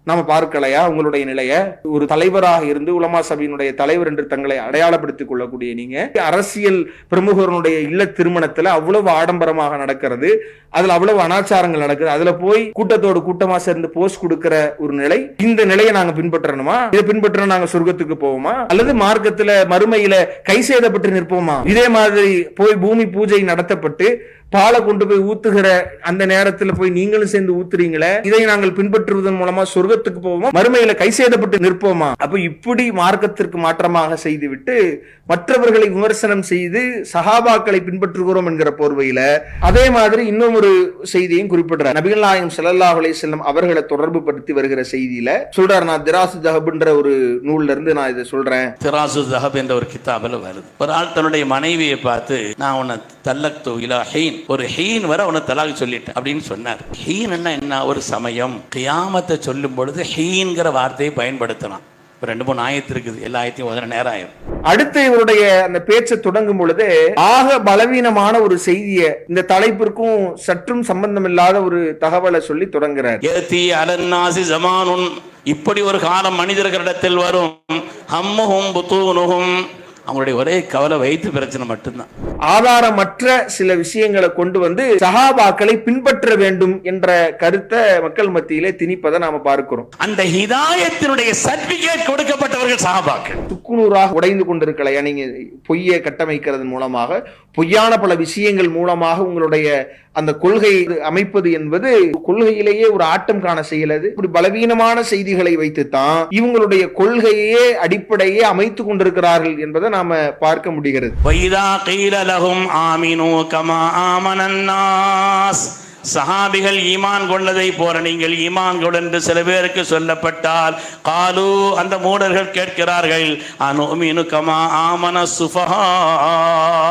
நாம பார்க்கலையா உங்களுடைய நிலைய? ஒரு தலைவராக இருந்து உலமா சபையினுடைய தலைவர் என்று தங்களை அடையாளப்படுத்திக் கொள்ளக்கூடிய நீங்க அரசியல் பிரமுகர்களுடைய இல்ல திருமணத்துல அவ்வளவு ஆடம்பரமாக நடக்கிறது, அதுல அவ்வளவு அனாச்சாரங்கள் நடக்குது, அதுல போய் கூட்டத்தோடு கூட்டமா சேர்ந்து போஸ்ட் கொடுக்கிற ஒரு நிலை, இந்த நிலையை நாங்க பின்பற்றணுமா? இதை பின்பற்ற நாங்க சொர்க்கத்துக்கு போவோமா? அல்லது மார்க்கத்துல மறுமையில கை செய்தப்பட்டு நிற்போமா? இதே மாதிரி போய் பூமி பூஜை நடத்தப்பட்டு பாலை கொண்டு போய் ஊத்துகிற அந்த நேரத்தில் போய் நீங்களும் சேர்ந்து ஊத்துறீங்களே, இதை நாங்கள் பின்பற்றுவதன் மூலமா சொர்க்கத்துக்கு போவோமா, மறுமையில கை செய்தப்பட்டு நிற்போமா? அப்ப இப்படி மார்க்கத்திற்கு மாற்றமாக செய்துவிட்டு மற்றவர்களை விமர்சனம் செய்து சஹாபாக்களை பின்பற்றுகிறோம் என்கிற போர்வையில அதே மாதிரி இன்னும் ஒரு செய்தியும் குறிப்பிடுறார். நபிகள் நாயகம் ஸல்லல்லாஹு அலைஹி வஸல்லம் அவர்களை தொடர்பு படுத்தி வருகிற செய்தியில சொல்றார். நான் திராசு தஹப்ன்ற ஒரு நூல்ல இருந்து நான் இதை சொல்றேன். திராசு தஹப் என்ற ஒரு கிதாபில் வருது. ஒரு ஆள் தன்னுடைய மனைவியை பார்த்து, நான் உன்னை தல்லக்து இலா ஹீன், ஒரு ஹீன் வரை உன்னை தலாக் சொல்லிட்டேன் அப்படின்னு சொன்னார். ஹீன் என்ன? ஒரு சமயம் கியாமத்தை சொல்லும் பொழுது ஹீன்கிற வார்த்தையை பயன்படுத்தலாம். 2-3 ஆயத்து இருக்குது, எல்லா ஆயத்தையும் ஓதுற நேரம் ஆயிரும். அடுத்து இவருடைய அந்த பேச்சை தொடங்கும் பொழுது ஆக பலவீனமான ஒரு செய்தியை, இந்த தலைப்பிற்கும் சற்றும் சம்பந்தம் இல்லாத ஒரு தகவலை சொல்லி தொடங்குறார். இப்படி ஒரு காலம் மனிதர்களிடத்தில் வரும், ஹம்முஹும் புத்தூனுஹும், அவங்களுடைய ஒரே கவலை வயிற்று பிரச்சனை மட்டும்தான். ஆதாரமற்ற சில விஷயங்களை கொண்டு வந்து சஹாபாக்களை பின்பற்ற வேண்டும் என்ற கருத்தை மக்கள் மத்தியிலே திணிப்பதை நாம பார்க்கிறோம். அந்த ஹிதாயத்தினுடைய சர்டிபிகேட் கொடுக்கப்பட்டவர்கள் சஹாபாக்கள். துக்குநூறாக உடைந்து கொண்டிருக்கலையா நீங்க பொய்யை கட்டமைக்கிறது மூலமாக, பொய்யான பல விஷயங்கள் மூலமாக உங்களுடைய அந்த கொள்கை அமைப்பது என்பது கொள்கையிலேயே ஒரு ஆட்டம் காண செய்யலது. இப்படி பலவீனமான செய்திகளை வைத்துத்தான் இவங்களுடைய கொள்கையே அடிப்படையே அமைத்துக் கொண்டிருக்கிறார்கள் என்பதை நாம பார்க்க முடிகிறது. சஹாபிகள் ஈமான் கொண்டதை போல நீங்கள் ஈமான் கொள் என்று சில பேருக்கு சொல்லப்பட்டால், காலு, அந்த மூடர்கள் கேட்கிறார்கள், அனுமினு கமா ஆமன சுஃபஹா.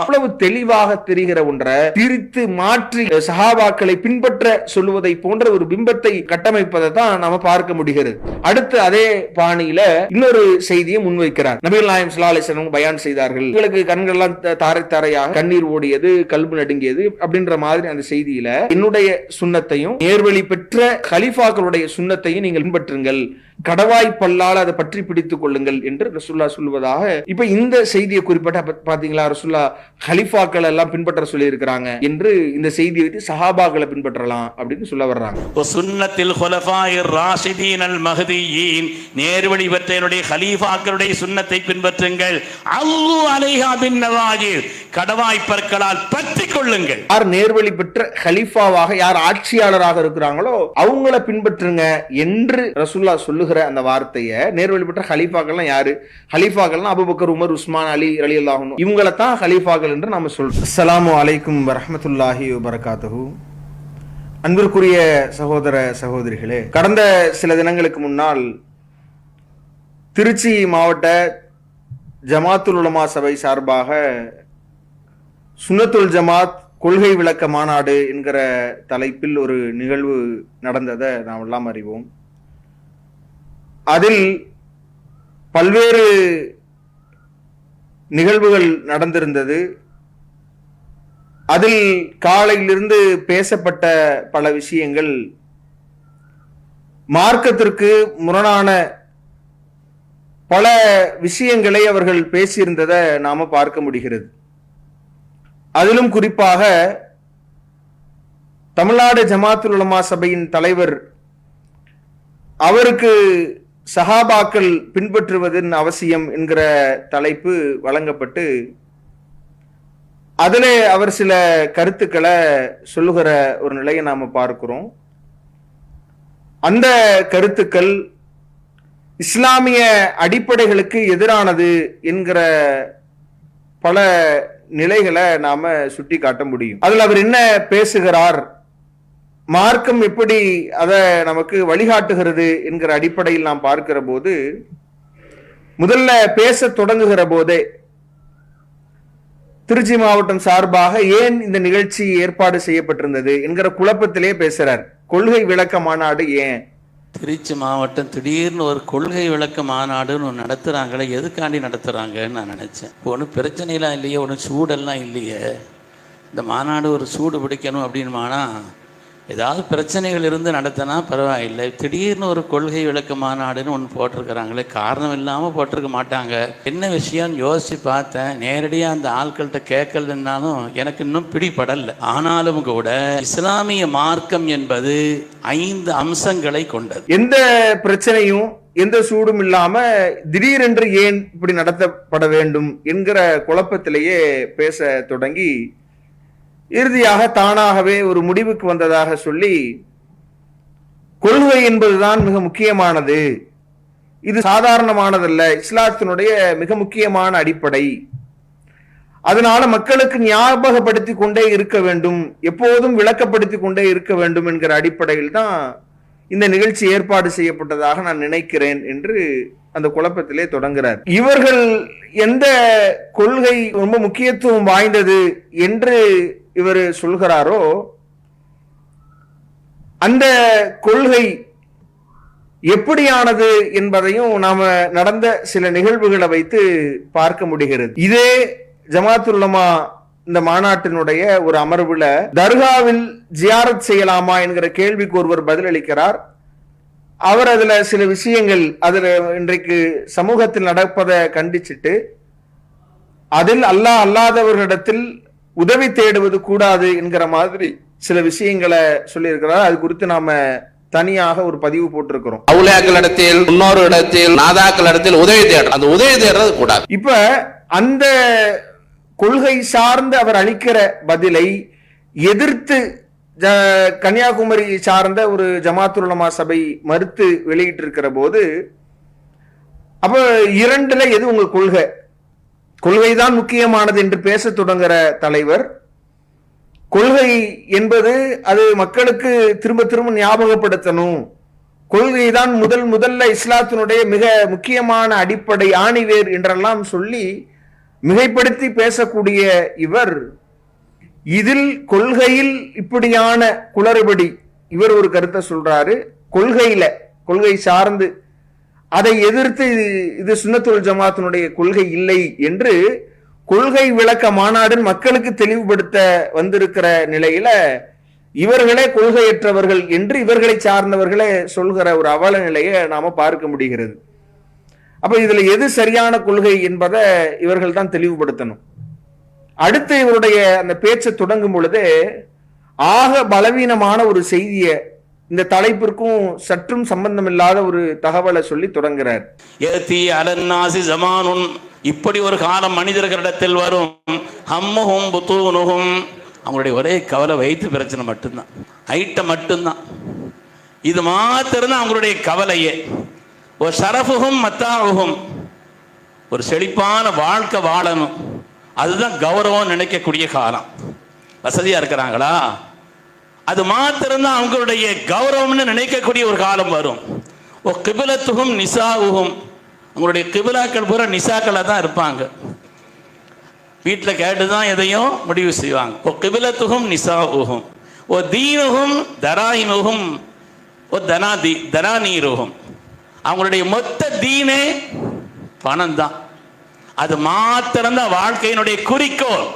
அவ்வளவு தெளிவாக தெரிகிற ஒன்றை திரித்து மாற்றி சஹாபாக்களை பின்பற்ற சொல்லுவதை போன்ற ஒரு பிம்பத்தை கட்டமைப்பதை தான் நாம பார்க்க முடிகிறது. அடுத்து அதே பாணியில இன்னொரு செய்தியை முன்வைக்கிறார். நபிகள் நாயகம் ஸல்லல்லாஹு அலைஹி வஸல்லம் பயான் செய்தார்கள். உங்களுக்கு கண்கள் எல்லாம் தாரை தாரையாக கண்ணீர் ஓடியது, கல்பு நடுங்கியது அப்படின்ற மாதிரி அந்த செய்தியில என்னுடைய சுன்னத்தையும் நேர்வழி பெற்ற கலீஃபாக்களுடைய சுன்னத்தையும் நீங்கள் பின்பற்றுங்கள், கடவாய் பல்லால் அதை பற்றி பிடித்துக் கொள்ளுங்கள் என்று ரசூலுல்லாஹ் சொல்வதாக. இப்ப இந்த செய்தியை குறிப்பிட்ட பாத்தீங்களா, ரசூலுல்லாஹ் கலீஃபாக்கள் எல்லாம் பின்பற்ற சொல்லி இருக்கிறாங்க என்று இந்த செய்தியை வைத்து சஹாபாக்களை பின்பற்றலாம் அப்படின்னு சொல்ல வர்றாங்க. சுன்னத்தில் குலஃபாயிர் ராஷிதீன் அல் மஹ்தியீன், நேர்வழி பெற்ற என்னுடைய கலீஃபாக்களுடைய சுன்னத்தை பின்பற்றுங்கள். அல்லு அலைஹா பின் நவாஜிர், கடவாய் பற்களால் பற்றிக் கொள்ளுங்கள். யார் நேர்வழி பெற்ற கலீஃபாவாக, யார் ஆட்சியாளராக இருக்கிறாங்களோ அவங்கள பின்பற்றுங்க என்று ரசூலுல்லாஹ் சொல்லுகிற அந்த வார்த்தையை, நேர்வழி பெற்ற கலீஃபாக்கள்லாம் யாரு? கலீஃபாக்கள்னா அபூபக்கர், உமர், உஸ்மான், அலி ரலியல்லாஹு அன்ஹு, இவங்களை தான் கலீஃபாக்கள் என்று நாம சொல்றோம். அஸ்ஸலாமு அலைக்கும் வரஹ்மத்துல்லாஹி வபரகாத்துஹு. அன்பிற்குரிய சகோதர சகோதரிகளே, கடந்த சில தினங்களுக்கு முன்னால் திருச்சி மாவட்ட ஜமாத்துல் உலமா சபை சார்பாக சுன்னத்துல் ஜமாத் கொள்கை விளக்க மாநாடு என்கிற தலைப்பில் ஒரு நிகழ்வு நடந்ததை நாம் எல்லாம் அறிவோம். அதில் பல்வேறு நிகழ்வுகள் நடந்திருந்தது. அதில் காலையிலிருந்து பேசப்பட்ட பல விஷயங்கள் மார்க்கத்திற்கு முரணான பல விஷயங்களை அவர்கள் பேசியிருந்ததை நாம பார்க்க முடிகிறது. அதிலும் குறிப்பாக தமிழ்நாடு ஜமாத்துல் உலமா சபையின் தலைவர் அவருக்கு சஹாபாக்கள் பின்பற்றுவதன் அவசியம் என்கிற தலைப்பு வழங்கப்பட்டு அதிலே அவர் சில கருத்துக்களை சொல்லுகிற ஒரு நிலையை நாம பார்க்கிறோம். அந்த கருத்துக்கள் இஸ்லாமிய அடிப்படைகளுக்கு எதிரானது என்கிற பல நிலைகளை நாம சுட்டி காட்ட முடியும். அதில் அவர் என்ன பேசுகிறார், மார்க்கம் எப்படி அதை நமக்கு வழிகாட்டுகிறது என்கிற அடிப்படையில் நாம் பார்க்கிற போது, முதல்ல பேச தொடங்குகிற போதே திருச்சி மாவட்டம் சார்பாக ஏன் இந்த நிகழ்ச்சி ஏற்பாடு செய்யப்பட்டிருந்தது என்கிற குழப்பத்திலே பேசுறார். கொள்கை விளக்க மாநாடு ஏன் திருச்சி மாவட்டம் திடீர்னு ஒரு கொள்கை விளக்க மாநாடுன்னு நடத்துகிறாங்களே, எதுக்காண்டி நடத்துகிறாங்கன்னு நான் நினச்சேன். இப்போ ஒன்றும் பிரச்சனைலாம் இல்லையே, ஒன்றும் சூடெல்லாம் இல்லையே, இந்த மாநாடு ஒரு சூடு பிடிக்கணும் அப்படின்மானா ஏதாவது பிரச்சனைகள் இருந்து நடத்தினா பரவாயில்லை. திடீர்னு ஒரு கொள்கை விளக்க மாநாடுன்னு ஒன்று போட்டிருக்கிறாங்களே, காரணம் இல்லாமல் போட்டிருக்க மாட்டாங்க. என்ன விஷயம்னு யோசித்து பார்த்தேன். நேரடியாக அந்த ஆட்கள்கிட்ட கேட்கலன்னாலும் எனக்கு இன்னும் பிடிபடலை. ஆனாலும் கூட இஸ்லாமிய மார்க்கம் என்பது 5 அம்சங்களை கொண்டது. எந்த பிரச்சனையும் எந்த சூடும் இல்லாம திடீரென்று ஏன் இப்படி நடத்தப்பட வேண்டும் என்கிற குழப்பத்திலேயே பேச தொடங்கி இறுதியாக தானாகவே ஒரு முடிவுக்கு வந்ததாக சொல்லி, கொள்கை என்பதுதான் மிக முக்கியமானது, இது சாதாரணமானதல்ல, இஸ்லாத்தினுடைய மிக முக்கியமான அடிப்படை, அதனால மக்களுக்கு ஞாபகப்படுத்தி கொண்டே இருக்க வேண்டும், எப்போதும் விளக்கப்படுத்தி கொண்டே இருக்க வேண்டும் என்கிற அடிப்படையில் தான் இந்த நிகழ்ச்சி ஏற்பாடு செய்யப்பட்டதாக நான் நினைக்கிறேன் என்று அந்த குழப்பத்திலே தொடங்குகிறார். இவர்கள் எந்த கொள்கை ரொம்ப முக்கியத்துவம் வாய்ந்தது என்று இவர் சொல்கிறாரோ அந்த கொள்கை எப்படியானது என்பதையும் நாம நடந்த சில நிகழ்வுகளை வைத்து பார்க்க முடிகிறது. இதே ஜமாத்துல் உலமா இந்த மாநாட்டினுடைய ஒரு அமர்வுல தர்காவில் ஜியாரத் செய்யலாமா என்கிற கேள்விக்கு ஒருவர் பதிலளிக்கிறார். அவர் அதுல சில விஷயங்கள் அதுல இன்றைக்கு சமூகத்தில் நடப்பதை கண்டிச்சிட்டு அதில் அல்லாதவர்களிடத்தில் உதவி தேடுவது கூடாது என்கிற மாதிரி சில விஷயங்களை சொல்லியிருக்கிறார். அது குறித்து நாம தனியாக ஒரு பதிவு போட்டிருக்கிறோம். அவுலியாக்கள் இடத்தில், இன்னொரு இடத்தில், நாதாக்கள் இடத்தில் உதவி தேடுறது, அந்த உதவி தேடுறது கூடாது. இப்ப அந்த கொள்கை சார்ந்து அவர் அளிக்கிற பதிலை எதிர்த்து கன்னியாகுமரி சார்ந்த ஒரு ஜமாத்துல் உலமா சபை மறுத்து வெளியிட்டு இருக்கிற போது, அப்ப 2ல எது உங்க கொள்கை? கொள்கைதான் முக்கியமானது என்று பேச தொடங்குற தலைவர், கொள்கை என்பது அது மக்களுக்கு திரும்ப திரும்ப ஞாபகப்படுத்தணும், கொள்கைதான் முதல்ல இஸ்லாத்தினுடைய மிக முக்கியமான அடிப்படை ஆணிவேர் என்றெல்லாம் சொல்லி மிகைப்படுத்தி பேசக்கூடிய இவர் இதில் கொள்கையில் இப்படியான குளறுபடி, இவர் ஒரு கருத்தை சொல்றாரு, கொள்கை சார்ந்து அதை எதிர்த்து இது சுன்னத்துல் ஜமாத்தினுடைய கொள்கை இல்லை என்று கொள்கை விளக்க மாநாடு மக்களுக்கு தெளிவுபடுத்த வந்திருக்கிற நிலையில இவர்களே கொள்கையற்றவர்கள் என்று இவர்களை சார்ந்தவர்களே சொல்கிற ஒரு அவல நிலையை நாம பார்க்க முடிகிறது. அப்ப இதுல எது சரியான கொள்கை என்பதை இவர்கள் தான் தெளிவுபடுத்தணும். அடுத்து இவருடைய அந்த பேச்சை தொடங்கும் பொழுது ஆக பலவீனமான ஒரு செய்தியை, இந்த தலைப்பிற்கும் சற்றும் சம்பந்தம் இல்லாத ஒரு தகவலை சொல்லி தொடங்குறார். இப்படி ஒரு காலம் மனிதர்களிடத்தில் வரும், ஹம்முஹும் புத்தூனுஹும், அவங்களுடைய ஒரே கவலை வயிற்று பிரச்சனை மட்டும்தான், ஐட்டம் மட்டும்தான், இது மாத்திரம் அவங்களுடைய கவலையே. ஒரு ஷரஃபுகும் மத்தாவுகும், ஒரு செழிப்பான வாழ்க்கை வாழணும், அதுதான் கௌரவம் நினைக்கக்கூடிய காலம். வசதியா இருக்கிறாங்களா, அது மாத்திரம்தான் அவங்களுடைய கௌரவம்னு நினைக்கக்கூடிய ஒரு காலம் வரும். ஓ கிபிலத்துகும் நிசாவுகும், அவங்களுடைய கிபிலாக்கள் பூரா நிசாக்களை தான் இருப்பாங்க, வீட்டில் கேட்டுதான் எதையும் முடிவு செய்வாங்க. ஓ கிபிலத்துகும் நிசாவுகும், ஓ தீனுகும் தராயினுகும், ஓ தனாநீருகும், அவங்களுடைய மொத்த தீனே பணம் தான், அது மாத்திரம்தான் வாழ்க்கையினுடைய குறிக்கோள்,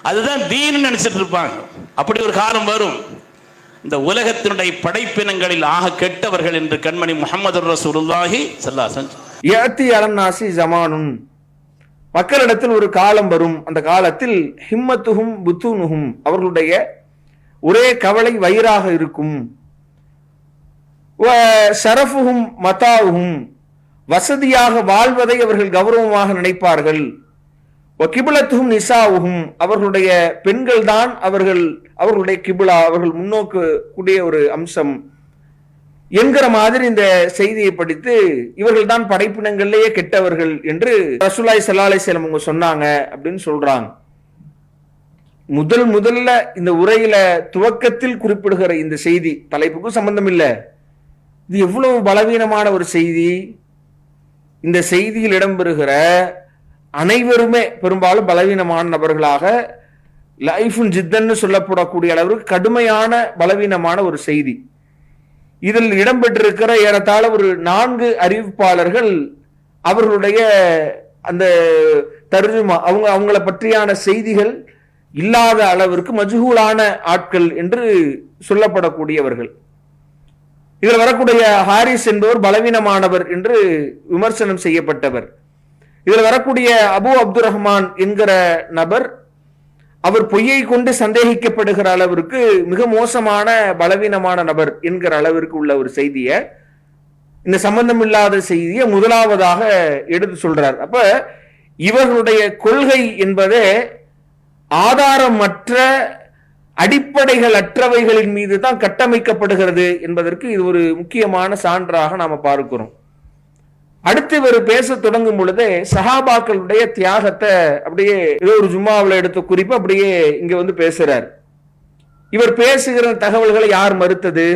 அதுதான் தீன் நினைச்சிட்டு இருப்பாங்க. அப்படி ஒரு காலம் வரும். இந்த உலகத்தினுடைய படைப்பினங்களில் ஆக கெட்டவர்கள் என்று கண்மணி முஹம்மது ரசூலுல்லாஹி ஸல்லல்லாஹு அலைஹி வஸல்லம் யஅதி அலன்னாசி ஜமானுன், மக்களிடத்தில் ஒரு காலம் வரும், அந்த காலத்தில் ஹிம்மத்துஹும் புத்தூனுஹும், அவர்களுடைய ஒரே கவலை வயிறாக இருக்கும், ஷரஃபுஹும் மதாவுஹும், வசதியாக வாழ்வதை அவர்கள் கௌரவமாக நினைப்பார்கள், கிபிலத்துஹும் நிசாவுஹும், அவர்களுடைய பெண்கள் தான் அவர்களுடைய கிபிலா, அவர்கள் முன்னோக்கு கூடிய ஒரு அம்சம் என்கிற மாதிரி இந்த செய்தியை படித்து இவர்கள் தான் படைப்பினங்களிலேயே கெட்டவர்கள் என்று ரசூலுல்லாஹி ஸல்லல்லாஹு அலைஹி வஸல்லம் அவங்க சொன்னாங்க அப்படின்னு சொல்றாங்க. முதல்ல இந்த உரையில துவக்கத்தில் குறிப்பிடுகிற இந்த செய்தி தலைப்புக்கும் சம்பந்தம் இல்லை. இது எவ்வளவு பலவீனமான ஒரு செய்தி. இந்த செய்தியில் இடம்பெறுகிற அனைவருமே பெரும்பாலும் பலவீனமான நபர்களாக, லைஃபுன் ஜித்தன்னு சொல்லப்படக்கூடிய அளவிற்கு கடுமையான பலவீனமான ஒரு செய்தி. இதில் இடம்பெற்றிருக்கிற ஏறத்தாழ ஒரு 4 அறிவிப்பாளர்கள் அவர்களுடைய அந்த தர்ஜுமா, அவங்கள பற்றியான செய்திகள் இல்லாத அளவிற்கு மஜ்ஹூலான ஆட்கள் என்று சொல்லப்படக்கூடியவர்கள். இதில் வரக்கூடிய ஹாரிஸ் என்பவர் பலவீனமானவர் என்று விமர்சனம் செய்யப்பட்டவர். இதில் வரக்கூடிய அபு அப்துல் ரஹ்மான் என்கிற நபர், அவர் பொய்யை கொண்டு சந்தேகிக்கப்படுகிற அளவிற்கு மிக மோசமான பலவீனமான நபர் என்கிற அளவிற்கு உள்ள ஒரு செய்தியை, இந்த சம்பந்தம் இல்லாத செய்தியை முதலாவதாக எடுத்து சொல்றார். அப்ப இவர்களுடைய கொள்கை என்பதே ஆதாரமற்ற அடிப்படைகள் அற்றவைகளின் மீது தான் கட்டமைக்கப்படுகிறது என்பதற்கு இது ஒரு முக்கியமான சான்றாக நாம பார்க்கிறோம். அடுத்து இவர் பேச தொடங்கும் பொழுதே சஹாபாக்களுடைய தியாகத்தை அப்படியே ஏதோ ஒரு ஜும்மாவில் எடுத்த குறிப்பு அப்படியே இங்க வந்து பேசுறார். இவர் பேசுகிற தகவல்களை யார் மறுத்தது?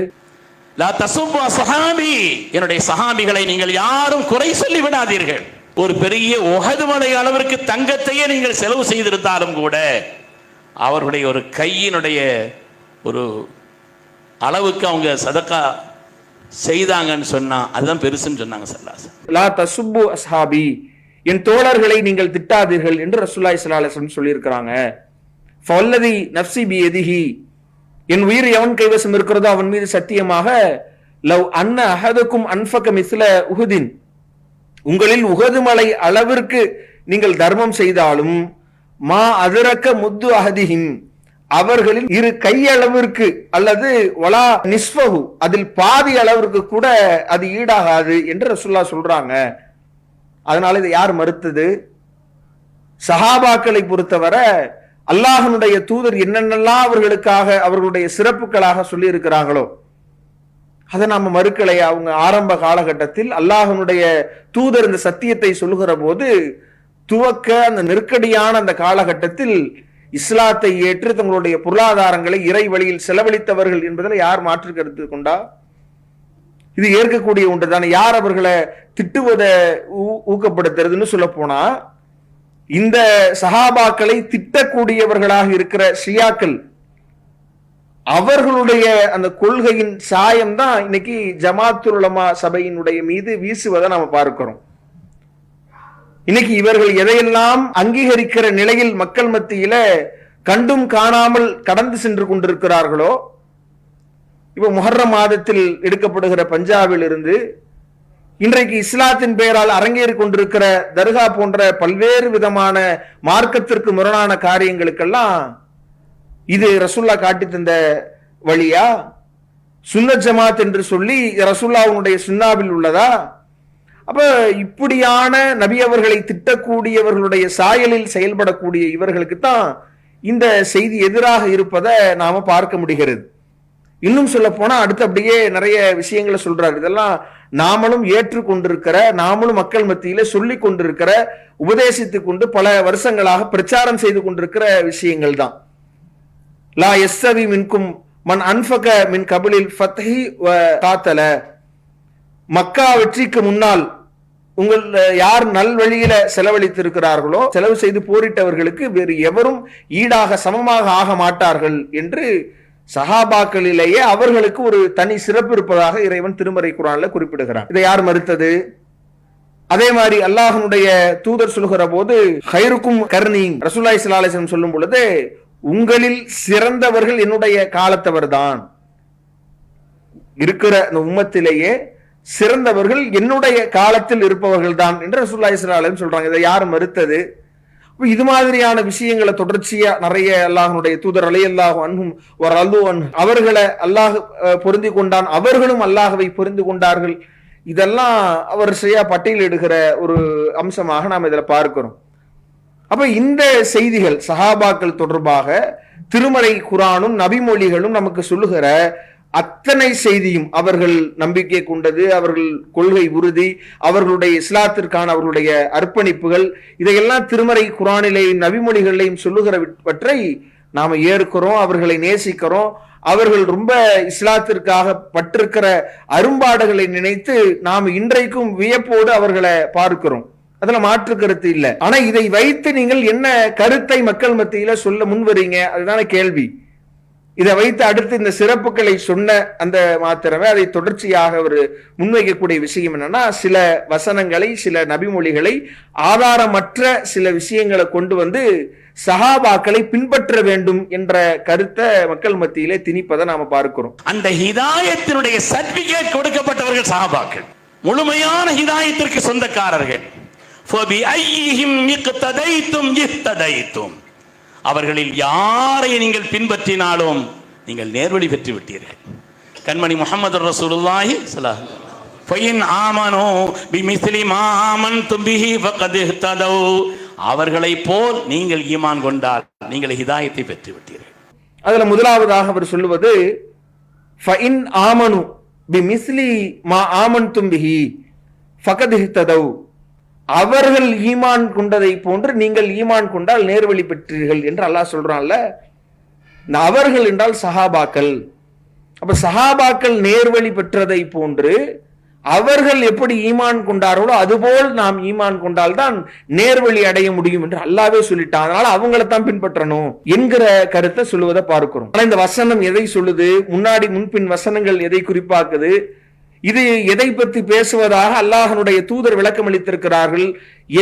லா தசுப்பு சஹாபி, என்னுடைய சஹாபிகளை நீங்கள் யாரும் குறை சொல்லி விடாதீர்கள். ஒரு பெரிய உஹது மலை அளவிற்கு தங்கத்தையே நீங்கள் செலவு செய்திருந்தாலும் கூட அவர்களுடைய ஒரு கையினுடைய ஒரு அளவுக்கு அவங்க சதக்கா செய்தாங்கன்னு சொன்னா அதுதான் பெருசுன்னு சொன்னாங்க. ஸல்லல்லாஹு லா தசுப்பு அஸ்ஹாபி, என் தோழர்களை நீங்கள் திட்டாதீர்கள் என்று ரசூலுல்லாஹி ஸல்லல்லாஹு அலைஹி வஸல்லம் சொல்லியிருக்கிறாங்க. ஃபவல்லதி நஃப்ஸி பியதிஹி, என் உயிர் எவன் கைவசம் இருக்கிறதோ அவன் மீது சத்தியமாக, லவ் அன்ன அஹதுக்கும் அன்ஃபக மிஸ்ல உஹுதின், உங்களில் உஹது மலை அளவிற்கு நீங்கள் தர்மம் செய்தாலும், மா அதிரக்க முத்து அஹதிஹிம், அவர்களில் இரு கையளவிற்கு அல்லது வலா நிஸ்வஹு, அதில் பாதி அளவிற்கு கூட அது ஈடாகாது என்று ரசூலுல்லாஹ் சொல்றாங்க. அதனால இதை யார் மறுத்தது? சஹாபாக்களை பொறுத்தவரை அல்லாஹ்வுடைய தூதர் என்னென்னலாம் அவர்களுக்காக அவர்களுடைய சிறப்புகளாக சொல்லி இருக்கிறாங்களோ அதை நாம மறுக்கலையா? அவங்க ஆரம்ப காலகட்டத்தில் அல்லாஹ்வுடைய தூதர் இந்த சத்தியத்தை சொல்லுகிற போது துவக்க அந்த நெருக்கடியான அந்த காலகட்டத்தில் இஸ்லாத்தை ஏற்று தங்களுடைய பொருளாதாரங்களை இறை வழியில் செலவழித்தவர்கள் என்பதில் யார் மாற்று கருத்து கொண்டா? இது ஏற்கக்கூடிய ஒன்று தானே. யார் அவர்களை திட்டுவதை ஊக்கப்படுத்துறதுன்னு சொல்ல போனா, இந்த சஹாபாக்களை திட்டக்கூடியவர்களாக இருக்கிற ஷியாக்கள், அவர்களுடைய அந்த கொள்கையின் சாயம் தான் இன்னைக்கு ஜமாத்துல் உலமா சபையினுடைய மீது வீசுவதை நாம பார்க்கிறோம். இன்னைக்கு இவர்கள் எதையெல்லாம் அங்கீகரிக்கிற நிலையில் மக்கள் மத்தியில கண்டும் காணாமல் கடந்து சென்று கொண்டிருக்கிறார்களோ, இப்ப முஹர்ரம் மாதத்தில் எடுக்கப்படுகிற பஞ்சாபில் இருந்து இன்றைக்கு இஸ்லாத்தின் பெயரால் அரங்கேறி கொண்டிருக்கிற தர்கா போன்ற பல்வேறு விதமான மார்க்கத்திற்கு முரணான காரியங்களுக்கெல்லாம் இது ரசூல்லா காட்டி தந்த வழியா? சுன்னத் ஜமாத் என்று சொல்லி ரசூல்லாவுடைய சுன்னாவில் உள்ளதா? அப்ப இப்படியான நபி அவர்களை திட்டக்கூடியவர்களுடைய சாயலில் செயல்படக்கூடிய இவர்களுக்கு தான் இந்த செய்தி எதிராக இருப்பதை நாம பார்க்க முடிகிறது. இன்னும் சொல்ல போனா அடுத்து அப்படியே நிறைய விஷயங்களை சொல்றாரு. இதெல்லாம் நாமளும் ஏற்றுக்கொண்டிருக்கிற, நாமளும் மக்கள் மத்தியில சொல்லி கொண்டிருக்கிற, உபதேசித்துக் கொண்டு பல வருஷங்களாக பிரச்சாரம் செய்து கொண்டிருக்கிற விஷயங்கள் தான். லா யஸ்ஸவி மின்கும் மன் அன்ஃபக மின் கபிலில் ஃபத்ஹி வ காத்தல, மக்கா வெற்றிக்கு முன்னால் உங்கள் யார் நல்வழியில செலவழித்திருக்கிறார்களோ, செலவு செய்து போரிட்டவர்களுக்கு வேறு எவரும் ஈடாக சமமாக ஆக மாட்டார்கள் என்று சஹாபாக்களிலேயே அவர்களுக்கு ஒரு தனி சிறப்பு இருப்பதாக இறைவன் திருமறை குர்ஆன்ல குறிப்பிடுகிறான். இதை யார் மறுத்தது? அதே மாதிரி அல்லாஹ்வுடைய தூதர் சொல்லுகிற போது ஹைருக்கும் கர்னி, ரசூலுல்லாஹி ஸல்லல்லாஹு அலைஹி வஸல்லம் சொல்லும் பொழுது உங்களில் சிறந்தவர்கள் என்னுடைய காலத்தவர் தான், இருக்கிற இந்த உம்மத்திலேயே சிறந்தவர்கள் என்னுடைய காலத்தில் இருப்பவர்கள் தான் என்று ரசூலுல்லாஹி ஸல்லல்லாஹு அலைஹி வஸல்லம் சொல்றாங்க. இதை யார் மறுத்தது? இது மாதிரியான விஷயங்களை தொடர்ச்சியா நிறைய அல்லாஹ்வுடைய தூதர் ரலியல்லாஹு அன்ஹும் வ ரது அன்ஹு, அவர்களை அல்லாஹ் பொருந்தி கொண்டான், அவர்களும் அல்லாஹ்வை பொருந்தி கொண்டார்கள். இதெல்லாம் அவர் சரியா பட்டியலிடுகிற ஒரு அம்சமாக நாம் இதுல பார்க்கிறோம். அப்ப இந்த செய்திகள் சஹாபாக்கள் தொடர்பாக திருமறை குர்ஆனும் நபிமொழிகளும் நமக்கு சொல்லுகிற அத்தனை செய்தியும் அவர்கள் நம்பிக்கை கொண்டது, அவர்கள் கொள்கை உறுதி, அவர்களுடைய இஸ்லாத்திற்கான அவர்களுடைய அர்ப்பணிப்புகள், இதையெல்லாம் திருமறை குர்ஆனிலேயும் நபிமொழிகளிலேயும் சொல்லுகிறவற்றை நாம ஏற்கிறோம், அவர்களை நேசிக்கிறோம். அவர்கள் ரொம்ப இஸ்லாத்திற்காக பட்டிருக்கிற அரும்பாடுகளை நினைத்து நாம் இன்றைக்கும் வியப்போடு அவர்களை பார்க்கிறோம். அதுல மாற்று கருத்து இல்லை. ஆனா இதை வைத்து நீங்கள் என்ன கருத்தை மக்கள் மத்தியில சொல்ல முன்வரீங்க? அதுதான கேள்வி. இதை வைத்து அடுத்து இந்த சிறப்புகளை சொன்ன அந்த மாத்திரமே அதை தொடர்ச்சியாக ஒரு முன்வைக்கக்கூடிய விஷயம் என்னன்னா, சில வசனங்களை, சில நபிமொழிகளை, ஆதாரமற்ற சில விஷயங்களை கொண்டு வந்து சஹாபாக்களை பின்பற்ற வேண்டும் என்ற கருத்தை மக்கள் மத்தியிலே திணிப்பதை நாம பார்க்கிறோம். அந்த ஹிதாயத்தினுடைய சர்டிபிகேட் கொடுக்கப்பட்டவர்கள் சஹாபாக்கள், முழுமையான ஹிதாயத்திற்கு சொந்தக்காரர்கள். அவர்களில் யாரை நீங்கள் பின்பற்றினாலும் நீங்கள் நேர்வழி பெற்று விட்டீர்கள். கண்மணி முஹம்மது ரசூலுல்லாஹி ஸல்லல்லாஹு அலைஹி வஸல்லம் ஃபைன் ஆமனு பிமிஸ்லி மா ஆமன்தும் பிஹி ஃபகத் இஹ்ததௌ, அவர்களை போல் நீங்கள் ஈமான் கொண்டால் நீங்கள் ஹிதாயத்தை பெற்று விட்டீர்கள். அதுல முதலாவதாக அவர் சொல்லுவது ஃபைன் ஆமனு பிமிஸ்லி மா ஆமன்தும் பிஹி ஃபகத் இஹ்ததௌ, அவர்கள் ஈமான் கொண்டதை போன்று நீங்கள் ஈமான் கொண்டால் நேர்வழி பெற்றீர்கள் என்று அல்லாஹ் சொல்றான்ல. அவர்கள் என்றால் சஹாபாக்கள். அப்ப சஹாபாக்கள் நேர்வழி பெற்றதை போன்று அவர்கள் எப்படி ஈமான் கொண்டார்களோ அதுபோல் நாம் ஈமான் கொண்டால்தான் நேர்வழி அடைய முடியும் என்று அல்லாஹ்வே சொல்லிட்டான். அதனால அவங்களைத்தான் பின்பற்றணும் என்கிற கருத்தை சொல்லுவதை பார்க்கிறோம். ஆனா இந்த வசனம் எதை சொல்லுது, முன்னாடி முன்பின் வசனங்கள் எதை குறிப்பாக்குது, இது எதை பற்றி பேசுவதாக அல்லாஹ்வுடைய தூதர் விளக்கம் அளித்திருக்கிறார்கள்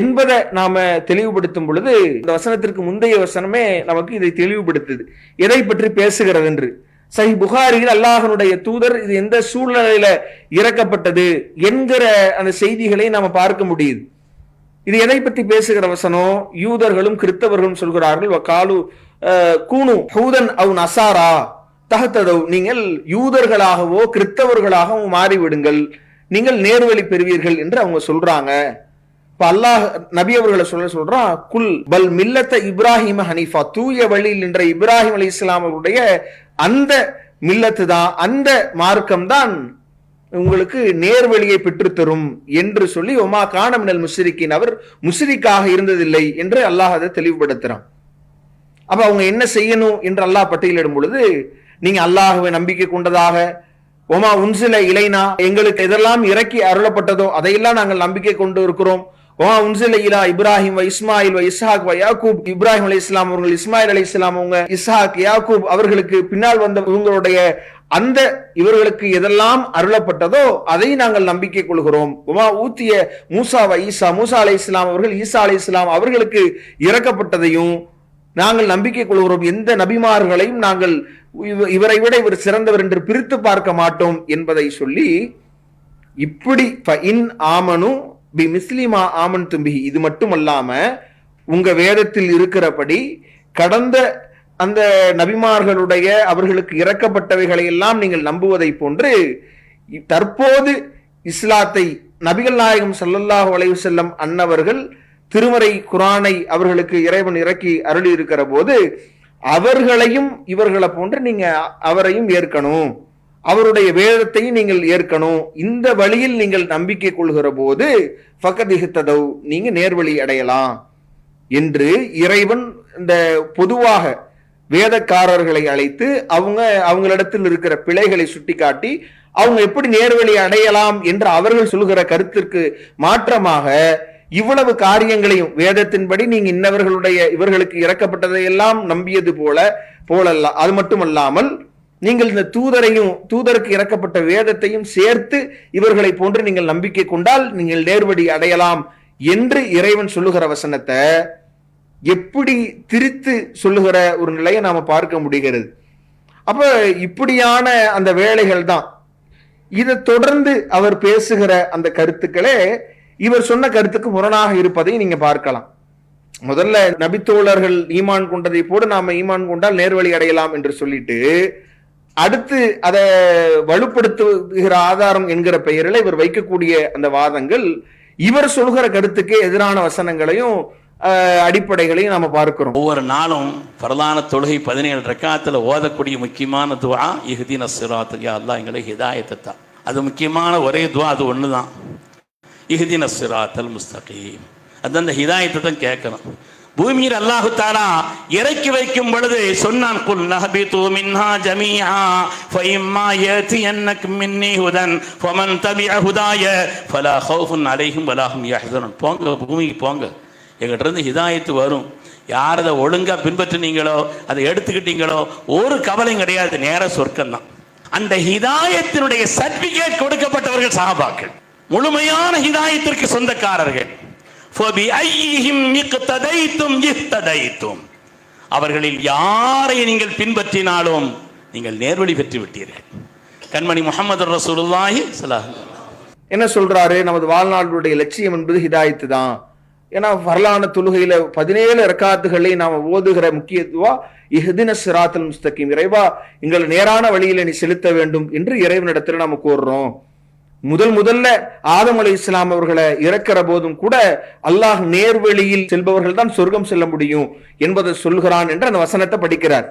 என்பதை நாம தெளிவுபடுத்தும் பொழுது இந்த வசனத்திற்கு முந்தைய வசனமே நமக்கு இதை தெளிவுபடுத்துது, எதை பற்றி பேசுகிறது என்று. சஹீஹ் புகாரியில் அல்லாஹ்வுடைய தூதர் இது எந்த சூழ்நிலையில இறக்கப்பட்டது என்கிற அந்த செய்திகளை நாம பார்க்க முடியுது. இது எதை பற்றி பேசுகிற வசனம், யூதர்களும் கிறிஸ்தவர்களும் சொல்கிறார்கள் வகாலு கூனு ஹூதன் அவ் நசாரா தஹ்ததௌ, நீங்கள் யூதர்களாகவோ கிறிஸ்தவர்களாகவோ மாறிவிடுங்கள், நீங்கள் நேர்வழி பெறுவீர்கள் என்று அவங்க சொல்றாங்க. இப்ப அல்லாஹ் நபி அவர்களை சொல்றான், குல் பல் மில்லத்த இப்ராஹிம் ஹனீஃபா, தூய வழியில் நின்ற இப்ராஹிம் அலைஹிஸ்ஸலாம் அவருடைய அந்த மில்லத்து தான், அந்த மார்க்கம் தான் உங்களுக்கு நேர்வழியை பெற்றுத்தரும் என்று சொல்லி ஒமா கான மினல் முஸ்ரிக்கீன், அவர் முஸ்ரிக்காக இருந்ததில்லை என்று அல்லாஹ் அதை தெளிவுபடுத்துறான். அப்ப அவங்க என்ன செய்யணும் என்று அல்லாஹ் பட்டியலிடும் பொழுது, நீங்க அல்லாஹ்வை நம்பிக்கை கொண்டதாக, ஒமா உன்சில இலைனா, எங்களுக்கு எதெல்லாம் இறக்கி அருளப்பட்டதோ அதையெல்லாம் நாங்கள் நம்பிக்கை கொண்டு இருக்கிறோம். ஒமா உன்சில இலா இப்ராஹிம் வ இஸ்மாயில் வ இஸ்ஹாக் வ யாக்கூப், இப்ராஹிம் அலைஹிஸ்ஸலாம் அவர்கள், இஸ்மாயில் அலைஹிஸ்ஸலாம் அவங்க, இஸ்ஹாக் யாக்கூப் அவர்களுக்கு பின்னால் வந்த இவங்களுடைய அந்த இவர்களுக்கு எதெல்லாம் அருளப்பட்டதோ அதை நாங்கள் நம்பிக்கை கொள்கிறோம். உமா ஊத்திய மூசா வ ஈசா, மூசா அலைஹிஸ்ஸலாம் அவர்கள், ஈசா அலைஹிஸ்ஸலாம் அவர்களுக்கு இறக்கப்பட்டதையும் நாங்கள் நம்பிக்கை கொள்கிறோம். எந்த நபிமார்களையும் நாங்கள் இவரை விட இவர் சிறந்தவர் என்று பிரித்து பார்க்க மாட்டோம் என்பதை சொல்லி, இப்படி ஆமனு பி மிஸ்லிமா ஆமன் தும்பி, இது மட்டுமல்லாம உங்க வேதத்தில் இருக்கிறபடி கடந்த அந்த நபிமார்களுடைய அவர்களுக்கு இறக்கப்பட்டவைகளை எல்லாம் நீங்கள் நம்புவதை போன்று தற்போது இஸ்லாத்தை நபிகள் நாயகம் ஸல்லல்லாஹு அலைஹி வஸல்லம் அன்னவர்கள் திருமறை குர்ஆனை அவர்களுக்கு இறைவன் இறக்கி அருளி இருக்கிற போது அவர்களையும் இவர்களை போன்று நீங்க அவரையும் ஏற்கணும், அவருடைய வேதத்தையும் நீங்கள் ஏற்கணும். இந்த வழியில் நீங்கள் நம்பிக்கை கொள்கிற போது ஃபகத் இஹ்ததௌ, நீங்க நேர்வழி அடையலாம் என்று இறைவன் இந்த பொதுவாக வேதக்காரர்களை அழைத்து அவங்களிடத்தில் இருக்கிற பிழைகளை சுட்டிக்காட்டி அவங்க எப்படி நேர்வழி அடையலாம் என்று அவர்கள் சொல்கிற கருத்திற்கு மாற்றமாக இவ்வளவு காரியங்களையும் வேதத்தின்படி நீங்க இன்னவர்களுடைய இவர்களுக்கு இறக்கப்பட்டதையெல்லாம் நம்பியது போலல்ல, அது மட்டுமல்லாமல் நீங்கள் இந்த தூதருக்கு இறக்கப்பட்ட வேதத்தையும் சேர்த்து இவர்களை போன்று நீங்கள் நம்பிக்கை கொண்டால் நீங்கள் நேர்வழி அடையலாம் என்று இறைவன் சொல்லுகிற வசனத்தை எப்படி திரித்து சொல்லுகிற ஒரு நிலையை நாம பார்க்க முடிகிறது. அப்ப இப்படியான அந்த வேலைகள் தான். இதை தொடர்ந்து அவர் பேசுகிற அந்த கருத்துக்களே இவர் சொன்ன கருத்துக்கு முரணாக இருப்பதை நீங்க பார்க்கலாம். முதல்ல நபித்தோழர்கள் ஈமான் கொண்டதை போல நாம ஈமான் கொண்டால் நேர்வழி அடையலாம் என்று சொல்லிட்டு, அடுத்து அதை வலுப்படுத்துகிற ஆதாரம் என்கிற பெயரில் இவர் வைக்கக்கூடிய அந்த வாதங்கள் இவர் சொல்கிற கருத்துக்கு எதிரான வசனங்களையும் அடிப்படைகளையும் நாம பார்க்கிறோம். ஒவ்வொரு நாளும் பரலான தொழுகை 17 ரக்காத்துல ஓதக்கூடிய முக்கியமான துவா இஹ்தின ஸிராத், யா அல்லாஹ் எங்களை ஹிதாயத்தை தா. அது முக்கியமான ஒரே துவா, அது ஒண்ணுதான், இஹ்தின ஸிராத்தல் முஸ்தகீம். அது அந்த ஹிதாயத்தை தான் கேட்கணும். பூமியில் அல்லாஹு தஆலா இறக்கி வைக்கும் பொழுது சொன்னான், குல் நஹபிது மின்ஹா ஜமீஆ ஃபஇம்மா யஅதியன்னகும் மின்னி ஹுதன் ஃபமன் தபிஅ ஹுதாய ஃபலா ஹௌஃபுன் அலைஹிம் வலா ஹும் யஹ்ஸனூன். போங்க பூமிக்கு போங்க, எங்கிட்ட இருந்து ஹிதாயத்து வரும், யார் அதை ஒழுங்கா பின்பற்றினீங்களோ, அதை எடுத்துக்கிட்டீங்களோ, ஒரு கவலையும் கிடையாது, நேர சொர்க்கம் தான். அந்த ஹிதாயத்தினுடைய சர்டிபிகேட் கொடுக்கப்பட்டவர்கள் சஹாபாக்கள், முழுமையான ஹிதாயத்திற்கு சொந்தக்காரர்கள். அவர்களில் யாரை நீங்கள் பின்பற்றினாலும் நீங்கள் நேர்வழி பெற்று விட்டீர்கள். கண்மணி முஹம்மது ரசூலுல்லாஹி ஸல்லல்லாஹு அலைஹி வஸல்லம் என்ன சொல்றாரு? நமது வாழ்நாளுடைய லட்சியம் என்பது ஹிதாயத்து தான். ஏன்னா வரலான தொழுகையில 17 ரக்காத்துகளை நாம ஓதுகிற முக்கியத்துவா இஹ்தின சிராத்தல் முஸ்தகீம், இறைவா எங்களை நேரான வழியில நீ செலுத்த வேண்டும் என்று இறைவனிடத்துல நாம கோர்றோம். முதல்ல ஆதம் அலைஹிஸ்ஸலாம் அவர்களை இறக்கிற போதும் கூட அல்லாஹ் நேர்வழியில் செல்பவர்கள் தான் சொர்க்கம் செல்ல முடியும் என்பதை சொல்கிறான் என்று அந்த வசனத்தை படிக்கிறார்.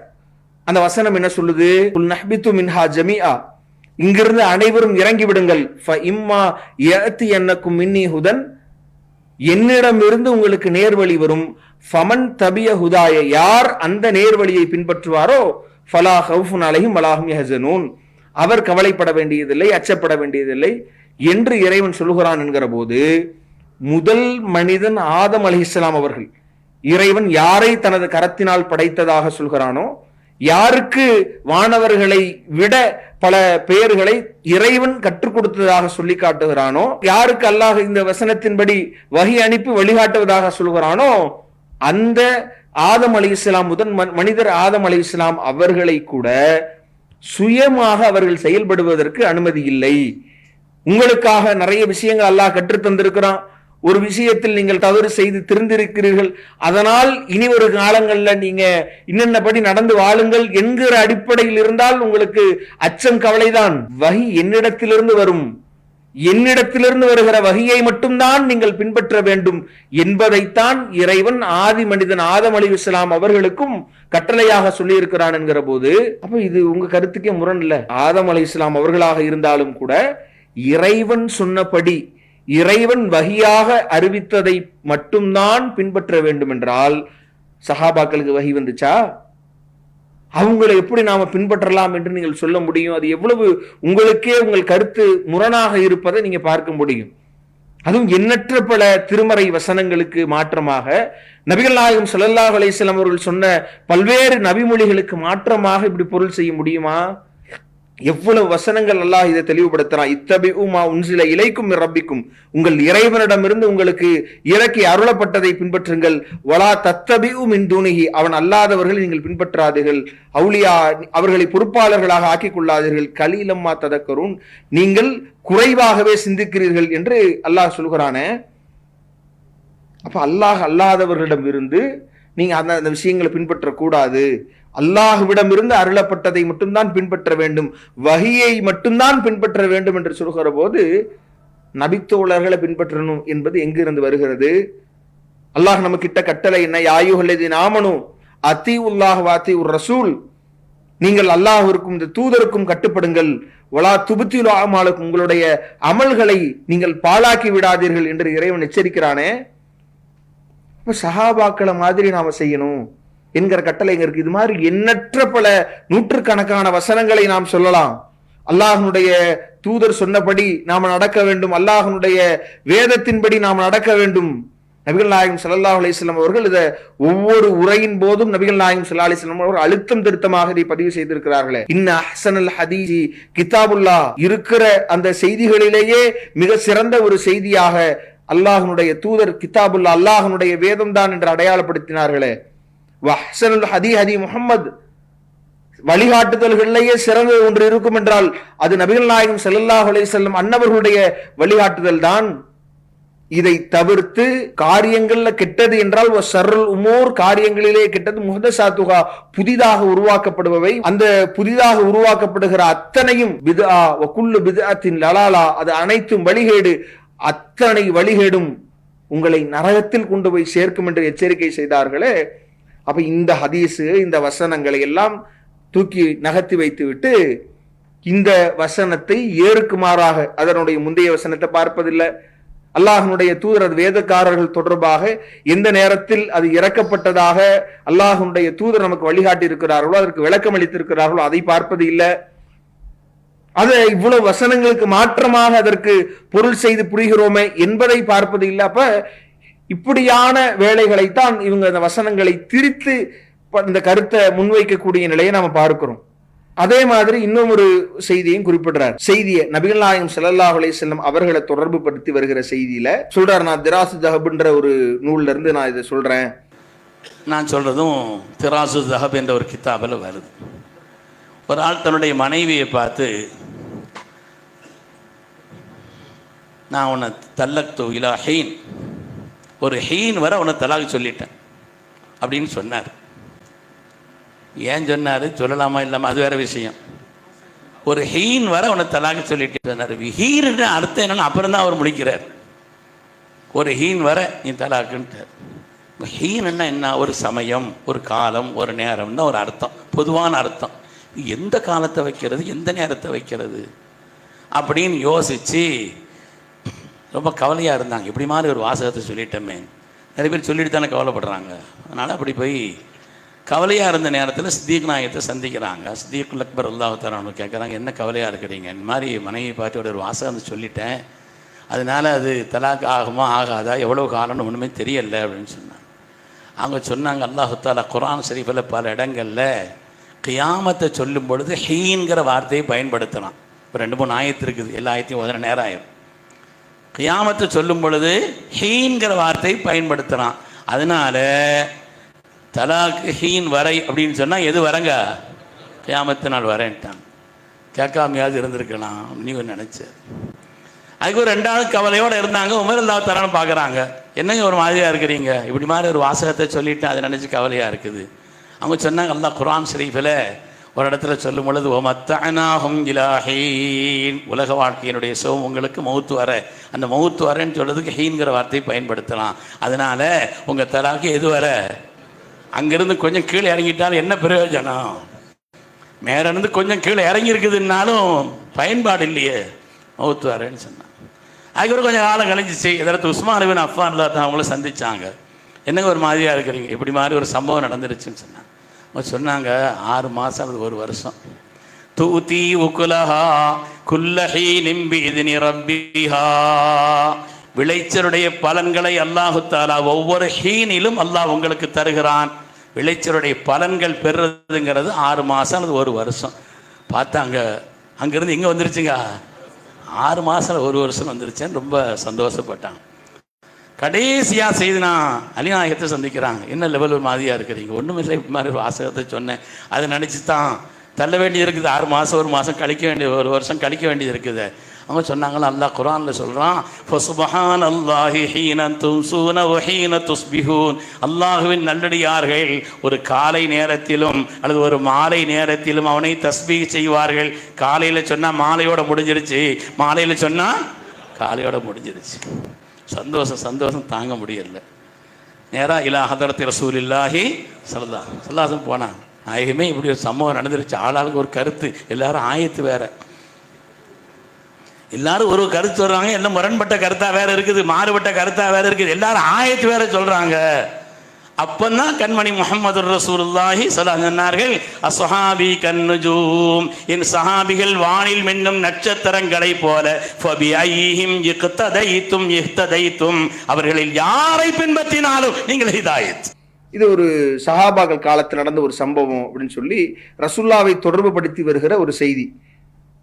அந்த வசனம் என்ன சொல்லுது? குல் நஹ்பித்து மின்ஹா ஜமீஆ, இங்கிருந்து அனைவரும் இறங்கி விடுங்கள். ஃப இம்மா யஅதியன்னக்கும் மின்னி ஹுதன், என்னிடம் இருந்து உங்களுக்கு நேர்வழி வரும். ஃபமன் தபிய ஹுதாய, யார் அந்த நேர்வழியை பின்பற்றுவாரோ ஃபலா ஹவுஃபுன் அலைஹிம் வலா ஹும் யஹ்ஸனூன், அவர் கவலைப்பட வேண்டியதில்லை, அச்சப்பட வேண்டியதில்லை என்று இறைவன் சொல்கிறான் என்கிற போது, முதல் மனிதன் ஆதம் அலைஹிஸ்ஸலாம் அவர்கள் இறைவன் யாரை தனது கரத்தினால் படைத்ததாக சொல்கிறானோ, யாருக்கு வானவர்களை விட பல பெயர்களை இறைவன் கற்றுக் கொடுத்ததாக சொல்லி காட்டுகிறானோ, யாருக்கு அல்லாஹ் இந்த வசனத்தின்படி வஹி அனுப்பி வழிகாட்டுவதாக சொல்கிறானோ, அந்த ஆதம் அலைஹிஸ்ஸலாம் முதன் மனிதர் ஆதம் அலைஹிஸ்ஸலாம் அவர்களை கூட சுயமாக அவர்கள் செயல்படுவதற்கு அனுமதி இல்லை. உங்களுக்காக நிறைய விஷயங்கள் அல்லாஹ் கற்றுத் தந்திருக்கிறான். ஒரு விஷயத்தில் நீங்கள் தவறு செய்து திருந்திருக்கிறீர்கள், அதனால் இனி ஒரு காலங்கள்ல நீங்க இன்னென்னபடி நடந்து வாழுங்கள் என்கிற அடிப்படையில் இருந்தால் உங்களுக்கு அச்சம் கவலைதான். வஹி என்னிடத்திலிருந்து வரும், என்னிடத்திலிருந்து வருகிற வஹியை மட்டும்தான் நீங்கள் பின்பற்ற வேண்டும் என்பதைத்தான் இறைவன் ஆதி மனிதன் ஆதம் அலைஹிஸ்ஸலாம் அவர்களுக்கும் கட்டளையாக சொல்லி இருக்கிறான் என்கிற போது, அப்ப இது உங்க கருத்துக்கே முரண் இல்ல. ஆதம் அலைஹிஸ்ஸலாம் அவர்களாக இருந்தாலும் கூட இறைவன் சொன்னபடி இறைவன் வஹியாக அறிவித்ததை மட்டும்தான் பின்பற்ற வேண்டும் என்றால், சஹாபாக்களுக்கு வஹி வந்துச்சா? அவங்களை எப்படி நாம பின்பற்றலாம் என்று நீங்கள் சொல்ல முடியும்? அது எவ்வளவு உங்களுக்கே உங்கள் கருத்து முரணாக இருப்பதை நீங்க பார்க்க முடியும். அதுவும் எண்ணற்ற பல திருமறை வசனங்களுக்கு மாற்றமாக, நபிகள் நாயகம் ஸல்லல்லாஹு அலைஹி வஸல்லம் அவர்கள் சொன்ன பல்வேறு நபிமொழிகளுக்கு மாற்றமாக இப்படி பொருள் செய்ய முடியுமா? எவ்வளவு வசனங்கள் அல்லாஹ் இதை தெளிவுபடுத்துறான். இத்தபிஉ மா உன்சில இலைக்கும் மிர் ரப்பிக்கும், உங்கள் இறைவனிடமிருந்து உங்களுக்கு இறக்கி அருளப்பட்டதை பின்பற்றுங்கள். வலா தத்தபிஉ மின் தூனிஹி, அவன் அல்லாதவர்களை நீங்கள் பின்பற்றாதீர்கள். அவுலியா, அவர்களை பொறுப்பாளர்களாக ஆக்கிக் கொள்ளாதீர்கள். கலீலம்மா ததக்கரூன், நீங்கள் குறைவாகவே சிந்திக்கிறீர்கள் என்று அல்லாஹ் சொல்கிறானே. அப்ப அல்லாஹ் அல்லாதவர்களிடம் இருந்து நீங்க அந்த விஷயங்களை பின்பற்றக்கூடாது. அல்லாஹ்விடம் இருந்து அருளப்பட்டதை மட்டும்தான் பின்பற்ற வேண்டும், வஹியை மட்டும்தான் பின்பற்ற வேண்டும் என்று சொல்கிற போது நபித்தோழர்களை பின்பற்றணும் என்பது எங்கிருந்து வருகிறது? அல்லாஹ் நமக்கு இட்ட கட்டளை என்ன? யா அய்யுஹல்லதீன ஆமனூ அத்தீஉல்லாஹ் வ அத்தீஉர் ரசூல், நீங்கள் அல்லாஹ்விற்கும் இந்த தூதருக்கும் கட்டுப்படுங்கள். வலா துப்திலு அமாலக்கும், உங்களுடைய அமல்களை நீங்கள் பாழாக்கி விடாதீர்கள் என்று இறைவன் எச்சரிக்கிறானே. சஹாபாக்களை மாதிரி நாம செய்யணும் என்கிற கட்டளை இருக்கு. இது மாதிரி எண்ணற்ற பல நூற்றுக்கணக்கான வசனங்களை நாம் சொல்லலாம். அல்லாஹ்வுடைய தூதர் சொன்னபடி நாம நடக்க வேண்டும், அல்லாஹ்வுடைய வேதத்தின்படி நாம் நடக்க வேண்டும். நபிகள் நாயகம் ஸல்லல்லாஹு அலைஹி வஸல்லம் அவர்கள் இதை ஒவ்வொரு உரையின் போதும் நபிகள் நாயகம் ஸல்லல்லாஹு அலைஹி வஸல்லம் அவர்கள் அழுத்தம் திருத்தமாக இதை பதிவு செய்திருக்கிறார்களே. இன்ன அஹ்ஸனல் ஹதீஸி கிதாபுல்லாஹ், இருக்கிற அந்த செய்திகளிலேயே மிக சிறந்த ஒரு செய்தியாக அல்லாஹ்வுடைய தூதர் கிதாபுல்லா, அல்லாஹ்வுடைய வேதம் தான் என்று அடையாளப்படுத்தினார்களே. வஹ்ஸனுல் ஹதீ ஹதீ முஹம்மத், வழிகாட்டுதல்களிலேயே சிறந்த ஒன்று இருக்கும் என்றால் அது நபிகள் நாயகம் ஸல்லல்லாஹு அலைஹி வஸல்லம் அன்னவர்களுடைய வழிகாட்டுதல் தான். இதை தவிர்த்து காரியங்கள்ல கெட்டது என்றால் ஷர்ருல் உமூர், காரியங்களிலே கெட்டது, முஹ்தஸாத்துஹா, புதிதாக உருவாக்கப்படுபவை, அந்த புதிதாக உருவாக்கப்படுகிற அத்தனையும் பித்ஆ வ குல்லு பித்அத்தின் லலாலா, அது அனைத்தும் வழிகேடு, அத்தனை வழிகேடும் உங்களை நரகத்தில் கொண்டு போய் சேர்க்கும் என்று எச்சரிக்கை செய்தார்களே. அப்ப இந்த ஹதீஸு, இந்த வசனங்களை எல்லாம் தூக்கி நகர்த்தி வைத்து விட்டு இந்த வசனத்தை ஏறுக்கு மாறாக அதனுடைய முந்தைய வசனத்தை பார்ப்பதில்லை. அல்லாஹ்வுடைய தூதர், அது வேதக்காரர்கள் தொடர்பாக எந்த நேரத்தில் அது இறக்கப்பட்டதாக அல்லாஹ்வுடைய தூதர் நமக்கு வழிகாட்டி இருக்கிறார்களோ, அதற்கு விளக்கம் அளித்திருக்கிறார்களோ அதை பார்ப்பது இல்லை. அதை இவ்வளவு வசனங்களுக்கு மாற்றமாக அதற்கு பொருள் செய்து புரிகிறோமே என்பதை பார்ப்பது இல்லை. அப்ப இப்படியான வேலைகளைத்தான் இவங்க அந்த வசனங்களை திரித்து இந்த கருத்தை முன்வைக்கக்கூடிய நிலையை நாம பார்க்கிறோம். அதே மாதிரி இன்னும் ஒரு செய்தியையும் குறிப்பிடுறார். செய்தியை நபிகள் நாயகம் ஸல்லல்லாஹு அலைஹி வஸல்லம் அவர்களை தொடர்பு படுத்தி வருகிற செய்தியில சொல்றார், நான் திராசு தஹப்ன்ற ஒரு நூல்ல இருந்து நான் இதை சொல்றேன். நான் சொல்றதும் திராசு தஹப் என்ற ஒரு கிதாபில் வருது. ஒரு ஆள் தன்னுடைய மனைவியை பார்த்து, நான் உன்னை தல்லக்து இலா ஹீன், ஒரு ஹீன் வரை உன்னை தலாக் சொல்லிட்டேன் அப்படின்னு சொன்னார். ஏன் சொன்னார், சொல்லலாமா இல்லாமல் அது வேற விஷயம். ஒரு ஹீன் வரை உன்னை தலாக் சொல்லிட்டு சொன்னார். ஹீன்னு அர்த்தம் என்னன்னு அப்புறம் தான் அவர் முடிக்கிறார். ஒரு ஹீன் வரை நீ தலாக்குன்ட்டார். ஹீன்னா என்ன, ஒரு சமயம், ஒரு காலம், ஒரு நேரம்னா ஒரு அர்த்தம், பொதுவான அர்த்தம். எந்த காலத்தை வைக்கிறது, எந்த நேரத்தை வைக்கிறது அப்படின்னு யோசித்து ரொம்ப கவலையாக இருந்தாங்க. இப்படி மாதிரி ஒரு வாசகத்தை சொல்லிட்டோமே, நிறைய பேர் சொல்லிட்டு தானே கவலைப்படுறாங்க. அதனால் அப்படி போய் கவலையாக இருந்த நேரத்தில் சித்திக் நாயகத்தை சந்திக்கிறாங்க. சித்திகுல் அக்பர் அல்லாஹ் தஆலா அவங்க கேட்குறாங்க, என்ன கவலையாக இருக்கிறீங்க, இந்த மாதிரி மனைவி பார்த்து ஒரு வாசகம் சொல்லிட்டேன், அதனால் அது தலாக் ஆகுமா ஆகாதா, எவ்வளோ காலம்னு ஒன்றுமே தெரியலை அப்படின்னு சொன்னாங்க. அவங்க சொன்னாங்க, அல்லாஹ் தஆலா குர்ஆன் ஷரீஃபில் பல இடங்களில் கியாமத்தை சொல்லும் பொழுது ஹீன்கிற வார்த்தையை பயன்படுத்தலாம். இப்போ 2-3 ஆயத்து இருக்குது, எல்லா ஆயத்தையும் ஒரு நேரம் ஆயிரும். கியாமத்தை சொல்லும் பொழுது ஹீன்கிற வார்த்தையை பயன்படுத்தலாம். அதனால தலாக் ஹீன் வரை அப்படின்னு சொன்னால் எது வரங்க, கியாமத்து நாள் வரேன்ட்டான். கேட்காமையாவது இருந்திருக்கலாம் நீ நினச்ச. அதுக்கு ஒரு 2வது கவலையோடு இருந்தாங்க. உமர் அல்லாஹ் தஆலா பார்க்குறாங்க, என்னங்க ஒரு மாதிரியாக இருக்கிறீங்க, இப்படி மாதிரி ஒரு வாசகத்தை சொல்லிட்டு அதை நினச்சி கவலையாக இருக்குது. அவங்க சொன்னாங்க, அல்லாஹ் குர்ஆன் ஷரீஃபில் ஒரு இடத்துல சொல்லும் பொழுது, ஓ மத்தஅனாஹும் இலா ஹீன், உலக வாழ்க்கையினுடைய சுகம் உங்களுக்கு மௌத்து வர, அந்த மௌத்து வரேன்னு சொல்றதுக்கு ஹீன்கிற வார்த்தையை பயன்படுத்தலாம். அதனால உங்கள் தலாக்கு எது வர, அங்கிருந்து கொஞ்சம் கீழே இறங்கிட்டாலும் என்ன பிரயோஜனம், மேலே இருந்து கொஞ்சம் கீழே இறங்கி இருக்குதுன்னாலும் பயன்பாடு இல்லையே, மௌத்து வரேன்னு சொன்னாங்க. அதுக்கப்புறம் கொஞ்சம் காலம் கழிஞ்சிச்சு. இதற்கு உஸ்மான் பின் அஃபான் ரலியல்லாஹு அவங்கள சந்திச்சாங்க. என்னங்க ஒரு மாதிரியாக இருக்கிறீங்க, இப்படி மாதிரி ஒரு சம்பவம் நடந்துருச்சுன்னு சொன்னாங்க. அவங்க சொன்னாங்க, 6 மாதம் அல்லது 1 வருஷம். தூதி உகுலஹா குல்லஹீனின் பிஇذن ரப்பிஹா, விளைச்சலுடைய பலன்களை அல்லாஹ் தஆலா ஒவ்வொரு ஹீனிலும் அல்லாஹ் உங்களுக்கு தருகிறான். விளைச்சலுடைய பலன்கள் பெறுறதுங்கிறது 6 மாதம் அல்லது 1 வருஷம். பார்த்தாங்க, அங்கேருந்து இங்கே வந்துருச்சுங்க. 6 மாதம் 1 வருஷம் வந்துருச்சேன்னு ரொம்ப சந்தோஷப்பட்டாங்க. கடைசியாக செய்துனா அலிநாயகத்தை சந்திக்கிறாங்க. என்ன லெவல் ஒரு மாதிரியாக இருக்கிறீங்க, ஒன்றும் இல்லை, இப்படி மாதிரி ஒரு வாசகத்தை சொன்னேன், அதை நினச்சி தான் தள்ள வேண்டியது இருக்குது. 6 மாதம் 1 மாதம் கழிக்க வேண்டியது, 1 வருஷம் கழிக்க வேண்டியது இருக்குது. அவங்க சொன்னாங்களா, அல்லாஹ் குர்ஆனில் சொல்கிறான், ஃபசுப்ஹானல்லாஹி ஹீன தும்சூன வ ஹீன துஸ்பிஹூன், அல்லாஹ்வின் நல்லடியார்கள் ஒரு காலை நேரத்திலும் அல்லது ஒரு மாலை நேரத்திலும் அவனை தஸ்பீஹ் செய்வார்கள். காலையில் சொன்னால் மாலையோட முடிஞ்சிருச்சு, மாலையில் சொன்னால் காலையோட முடிஞ்சிருச்சு. சந்தோஷம் தாங்க முடியல. நேராக இலா ஹதரத்தி ரசூலில்லாஹி ஸல்லல்லாஹு அலைஹி வஸல்லம் போனாங்க. நாயகமே இப்படி ஒரு சம்பவம் நடந்துருச்சு, ஆளாளுக்கு ஒரு கருத்து, எல்லாரும் ஆயத்து வேற, எல்லாரும் ஒரு கருத்து சொல்றாங்க, எல்லாம் முரண்பட்ட கருத்தா வேற இருக்குது, மாறுபட்ட கருத்தா வேற இருக்குது, எல்லாரும் ஆயத்து வேற சொல்றாங்க. அப்பந்தான் கண்மணி முஹம்மது ரசூலுல்லாஹி ஸல்லல்லாஹு அலைஹி சொன்னார்கள், அஸ்ஹாபி கன்னுஜூம், என் சஹாபிகள் வானில் மின்னும் நட்சத்திரங்களை போல, ஃபபி ஐஹிம் இக்ததைத்தும் இஹ்ததைத்தும், அவர்களில் யாரை பின்பற்றினாலும் நீங்கள் ஹிதாயத். இது ஒரு சஹாபாக்கள் காலத்தில் நடந்த ஒரு சம்பவம் அப்படின்னு சொல்லி ரசூலுல்லாவை தொடர்பு படுத்தி வருகிற ஒரு செய்தி.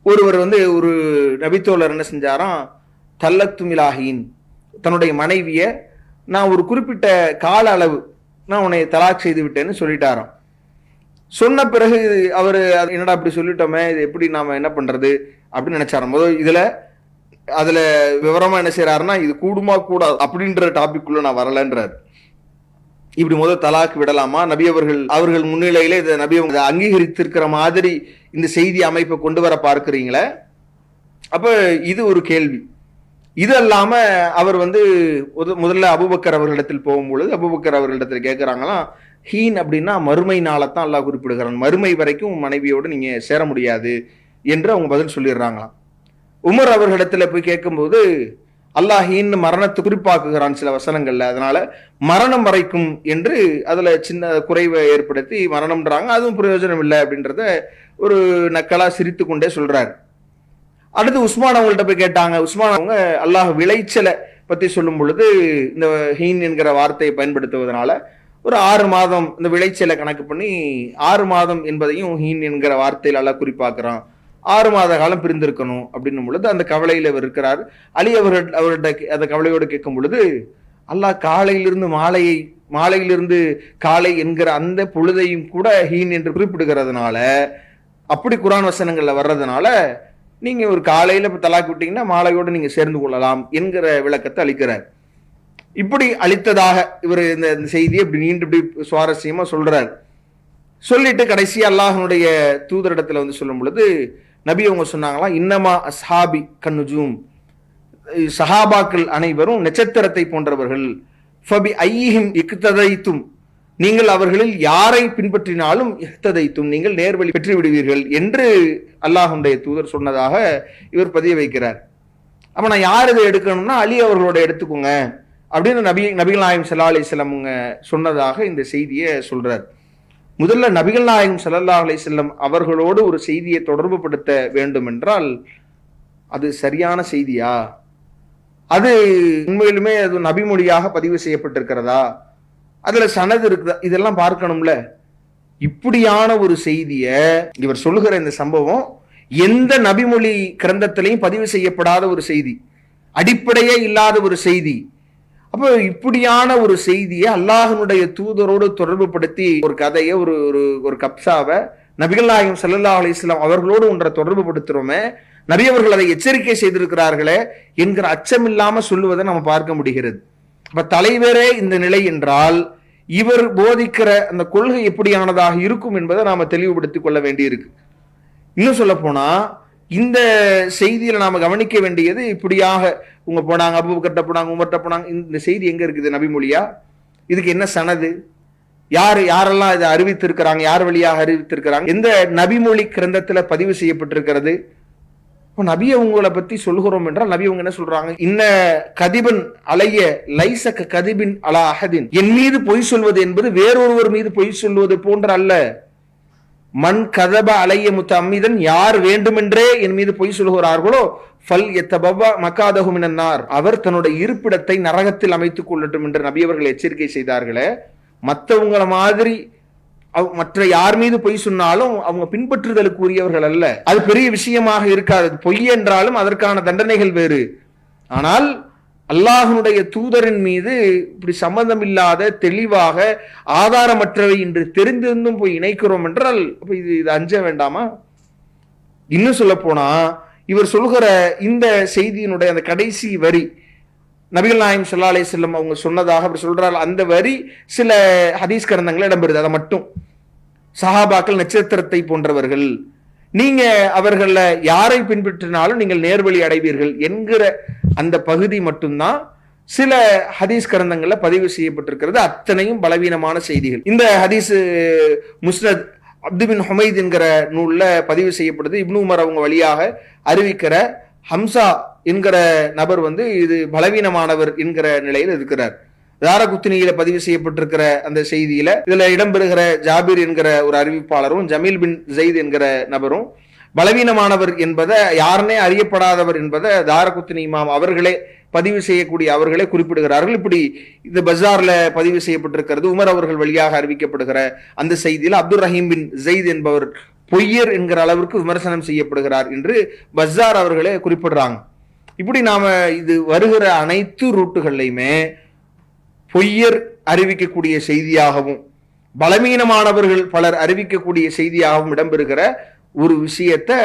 ஒருவர் ஒரு நபித்தோழர் என்ன செஞ்சாராம், தல்லக்து மிலாஹீன், தன்னுடைய மனைவியை நான் ஒரு குறிப்பிட்ட கால அளவு நான் உன்னை தலாக் செய்து விட்டேன்னு சொல்லிட்டாராம். சொன்ன பிறகு அவர் என்னடா அப்படி சொல்லிட்டோமே, இது எப்படி நாம என்ன பண்றது அப்படின்னு நினைச்சாராம். அதுல விவரமா என்ன செய்யறாருன்னா, இது கூடுமா கூடாது அப்படின்ற டாபிக் உள்ள நான் வரலன்றார். இப்படி தலாக் விடலாமா, நபி அவர்கள் முன்னிலையில இதை நபி அங்கீகரித்திருக்கிற மாதிரி இந்த செய்தி அமைப்பை கொண்டு வர பார்க்கிறீங்களே, அப்ப இது ஒரு கேள்வி. இது அல்லாம அவர் முதல்ல அபூபக்கர் அவர்களிடத்தில் போகும்பொழுது அபூபக்கர் அவர்களிடத்தில் கேட்கிறாங்களாம், ஹீன் அப்படின்னா மறுமை நாளைத்தான் அல்லாஹ் குறிப்பிடுகிறான், மறுமை வரைக்கும் மனைவியோடு நீங்க சேர முடியாது என்று அவங்க பதில் சொல்லிடுறாங்களாம். உமர் அவர்களிடத்துல போய் கேட்கும்போது அல்லாஹ் ஹீன் மரணத்தை குறிப்பாக்குகிறான் சில வசனங்கள்ல, அதனால மரணம் வரைக்கும் என்று அதுல சின்ன குறைவை ஏற்படுத்தி மரணம்ன்றாங்க, அதுவும் பிரயோஜனம் இல்லை அப்படின்றத ஒரு நக்கலா சிரித்து கொண்டே சொல்றாரு. அடுத்து உஸ்மான் அவங்கள்ட்ட போய் கேட்டாங்க. உஸ்மான் அவங்க அல்லாஹ் விளைச்சலை பத்தி சொல்லும் பொழுது இந்த ஹீன் என்கிற வார்த்தையை பயன்படுத்துவதனால ஒரு 6 மாதம் இந்த விளைச்சலை கணக்கு பண்ணி 6 மாதம் என்பதையும் ஹீன் என்கிற வார்த்தையில எல்லாம் குறிப்பாக்குறான். 6 மாத காலம் பிரிந்திருக்கணும் அப்படின்னும் பொழுது அந்த கவலையில இவர் இருக்கிறார். அலி அவர்கிட்ட அந்த கவலையோடு கேட்கும் பொழுது அல்லாஹ் காலையிலிருந்து மாலையிலிருந்து காலை என்கிற அந்த பொழுதையும் கூட ஹீன் என்று குறிப்பிடுகிறதுனால, அப்படி குர்ஆன் வசனங்கள்ல வர்றதுனால நீங்க ஒரு காலையில தலாக் விட்டீங்கன்னா மாலையோடு நீங்க சேர்ந்து கொள்ளலாம் என்கிற விளக்கத்தை அளிக்கிறார். இப்படி அளித்ததாக இவர் இந்த செய்தியை இப்படி நீண்டு இப்படி சுவாரஸ்யமா சொல்றார். சொல்லிட்டு கடைசி அல்லாஹ்வுடைய தூதரிடத்துல வந்து சொல்லும் பொழுது நபி அவங்க சொன்னாங்களாம், இன்னமா அஸ்ஹாபி கன்னுஜூம், சஹாபாக்கள் அனைவரும் நட்சத்திரத்தை போன்றவர்கள். ஃபபி ஐஹிம் இக்ததைத்தும், நீங்கள் அவர்களில் யாரை பின்பற்றினாலும் இஹ்ததைத்தும், நீங்கள் நேர்வழி பெற்று விடுவீர்கள் என்று அல்லாஹ்வுடைய தூதர் சொன்னதாக இவர் பதிய வைக்கிறார். அப்ப நான் யார் இதை எடுக்கணும்னா அலி அவர்களோட எடுத்துக்கோங்க அப்படின்னு நபிகள் நாயகம் ஸல்லல்லாஹு அலைஹி வஸல்லம் சொன்னதாக இந்த செய்தியை சொல்றார். முதல்ல நபிகள் நாயகம் ஸல்லல்லாஹு அலைஹி வஸல்லம் அவர்களோடு ஒரு செய்தியை தொடர்பு படுத்த வேண்டும் என்றால் அது சரியான செய்தியா, அது உண்மையிலுமே அது நபிமொழியாக பதிவு செய்யப்பட்டிருக்கிறதா, அதுல சனது இருக்குதா, இதெல்லாம் பார்க்கணும்ல. இப்படியான ஒரு செய்தியை இவர் சொல்லுகிற இந்த சம்பவம் எந்த நபிமொழி கிரந்தத்திலையும் பதிவு செய்யப்படாத ஒரு செய்தி, அடிப்படையே இல்லாத ஒரு செய்தி. அப்போ இப்படியான ஒரு செய்தியை அல்லாஹ்வுடைய தூதரோடு தொடர்பு படுத்தி ஒரு கதையை ஒரு கப்சாவை நபிகள் நாயகம் ஸல்லல்லாஹு அலைஹி வஸல்லம் அவர்களோடு ஒன்றை தொடர்பு படுத்துறோமே, நபி அவர்கள் அதை எச்சரிக்கை செய்திருக்கிறார்களே என்கிற அச்சம் இல்லாம சொல்லுவதை நம்ம பார்க்க முடிகிறது. அப்ப தலைவரே இந்த நிலை என்றால் இவர் போதிக்கிற அந்த கொள்கை எப்படியானதாக இருக்கும் என்பதை நாம தெளிவுபடுத்திக் கொள்ள வேண்டியிருக்கு. இன்னும் சொல்ல போனா இந்த செய்தியில நாம கவனிக்க வேண்டியது, இப்படியாக உங்க போனாங்க, அபூபக்கர்ட்ட போனாங்க, உமர்ட்ட போனாங்க, இந்த செய்தி எங்க இருக்குது? நபிமொழியா? இதுக்கு என்ன சனது? யாரெல்லாம் இதை அறிவித்திருக்கிறாங்க? யார் வழியாக அறிவித்திருக்கிறாங்க? எந்த நபிமொழி கிரந்தத்துல பதிவு செய்யப்பட்டிருக்கிறது? இப்போ நபியை உங்களை பத்தி சொல்கிறோம் என்றால் நபி அவங்க என்ன சொல்றாங்க? இன்ன கதிபன் அலைய லைச கதிபின் அலா அஹதின், என் மீது பொய் சொல்வது என்பது வேறொருவர் மீது பொய் சொல்வது போன்ற அல்ல. மண் கதப அலைய முத்தம்மிதன், யார் வேண்டுமென்றே என் மீது பொய் சொல்கிறார்களோ ஃபல் யத்தபவ மகாதஹு மினன்னார், அவர் தன்னுடைய இருப்பிடத்தை நரகத்தில் அமைத்துக் கொள்ளட்டும் என்று நபி அவர்கள் எச்சரிக்கை செய்தார்களே. மற்றவங்கள மாதிரி மற்ற யார் மீது பொய் சொன்னாலும் அவங்க பின்பற்றுதலுக்கு உரியவர்கள் அல்ல. அது பெரிய விஷயமாக இருக்காது. பொய் என்றாலும் அதற்கான தண்டனைகள் வேறு. ஆனால் அல்லாஹ்வுடைய தூதரின் மீது இப்படி சம்பந்தம் இல்லாத தெளிவாக ஆதாரமற்றவை என்று தெரிந்திருந்தும் போய் இணைக்கிறோம் என்றால் இது அஞ்ச வேண்டாமா? இன்னும் சொல்ல போனா இவர் சொல்கிற இந்த செய்தியினுடைய அந்த கடைசி வரி நபிகள் நாயகம் ஸல்லல்லாஹு அலைஹி வஸல்லம் அவங்க சொன்னதாக அவர் சொல்றார். அந்த வரி சில ஹதீஸ் கிரந்தங்கள் இடம்பெறுது. அதை மட்டும் சஹாபாக்கள் நட்சத்திரத்தை போன்றவர்கள், நீங்க அவர்கள யாரை பின்பற்றினாலும் நீங்கள் நேர்வழி அடைவீர்கள் என்கிற அந்த பகுதி மட்டும்தான் சில ஹதீஸ் கிரந்தங்கள்ல பதிவு செய்யப்பட்டிருக்கிறது. அத்தனையும் பலவீனமான செய்திகள். இந்த ஹதீஸ் முஸ்னத் அப்து பின் ஹுமைத் என்கிற நூல்ல பதிவு செய்யப்படுது. இப்னு உமர் அவங்க வழியாக அறிவிக்கிற ஹம்சா என்கிற நபர் இது பலவீனமானவர் என்கிற நிலையில் இருக்கிறார். தாரகுத்னியில பதிவு செய்யப்பட்டிருக்கிற அந்த செய்தியில இதுல இடம்பெறுகிற ஜாபிர் என்கிற ஒரு அறிவிப்பாளரும் ஜமீல் பின் ஜெயித் என்கிற நபரும் பலவீனமானவர் என்பதை, யாருனே அறியப்படாதவர் என்பதை தாரகுத்னி இமாம் அவர்களே பதிவு செய்யக்கூடிய அவர்களே குறிப்பிடுகிறார்கள். இப்படி இந்த பஜார்ல பதிவு செய்யப்பட்டிருக்கிறது. உமர் அவர்கள் வழியாக அறிவிக்கப்படுகிற அந்த செய்தியில அப்துல் ரஹீம் பின் ஜெயித் என்பவர் பொய்யர் என்கிற அளவிற்கு விமர்சனம் செய்யப்படுகிறார் என்று பஜார் அவர்களே குறிப்பிடுறாங்க. இப்படி நாம இது வருகிற அனைத்து ரூட்டுகள்லையுமே பொய்யர் அறிவிக்கக்கூடிய செய்தியாகவும் பலவீனமானவர்கள் பலர் அறிவிக்கக்கூடிய செய்தியாகவும் இடம்பெறுகிற ஒரு விஷயத்தை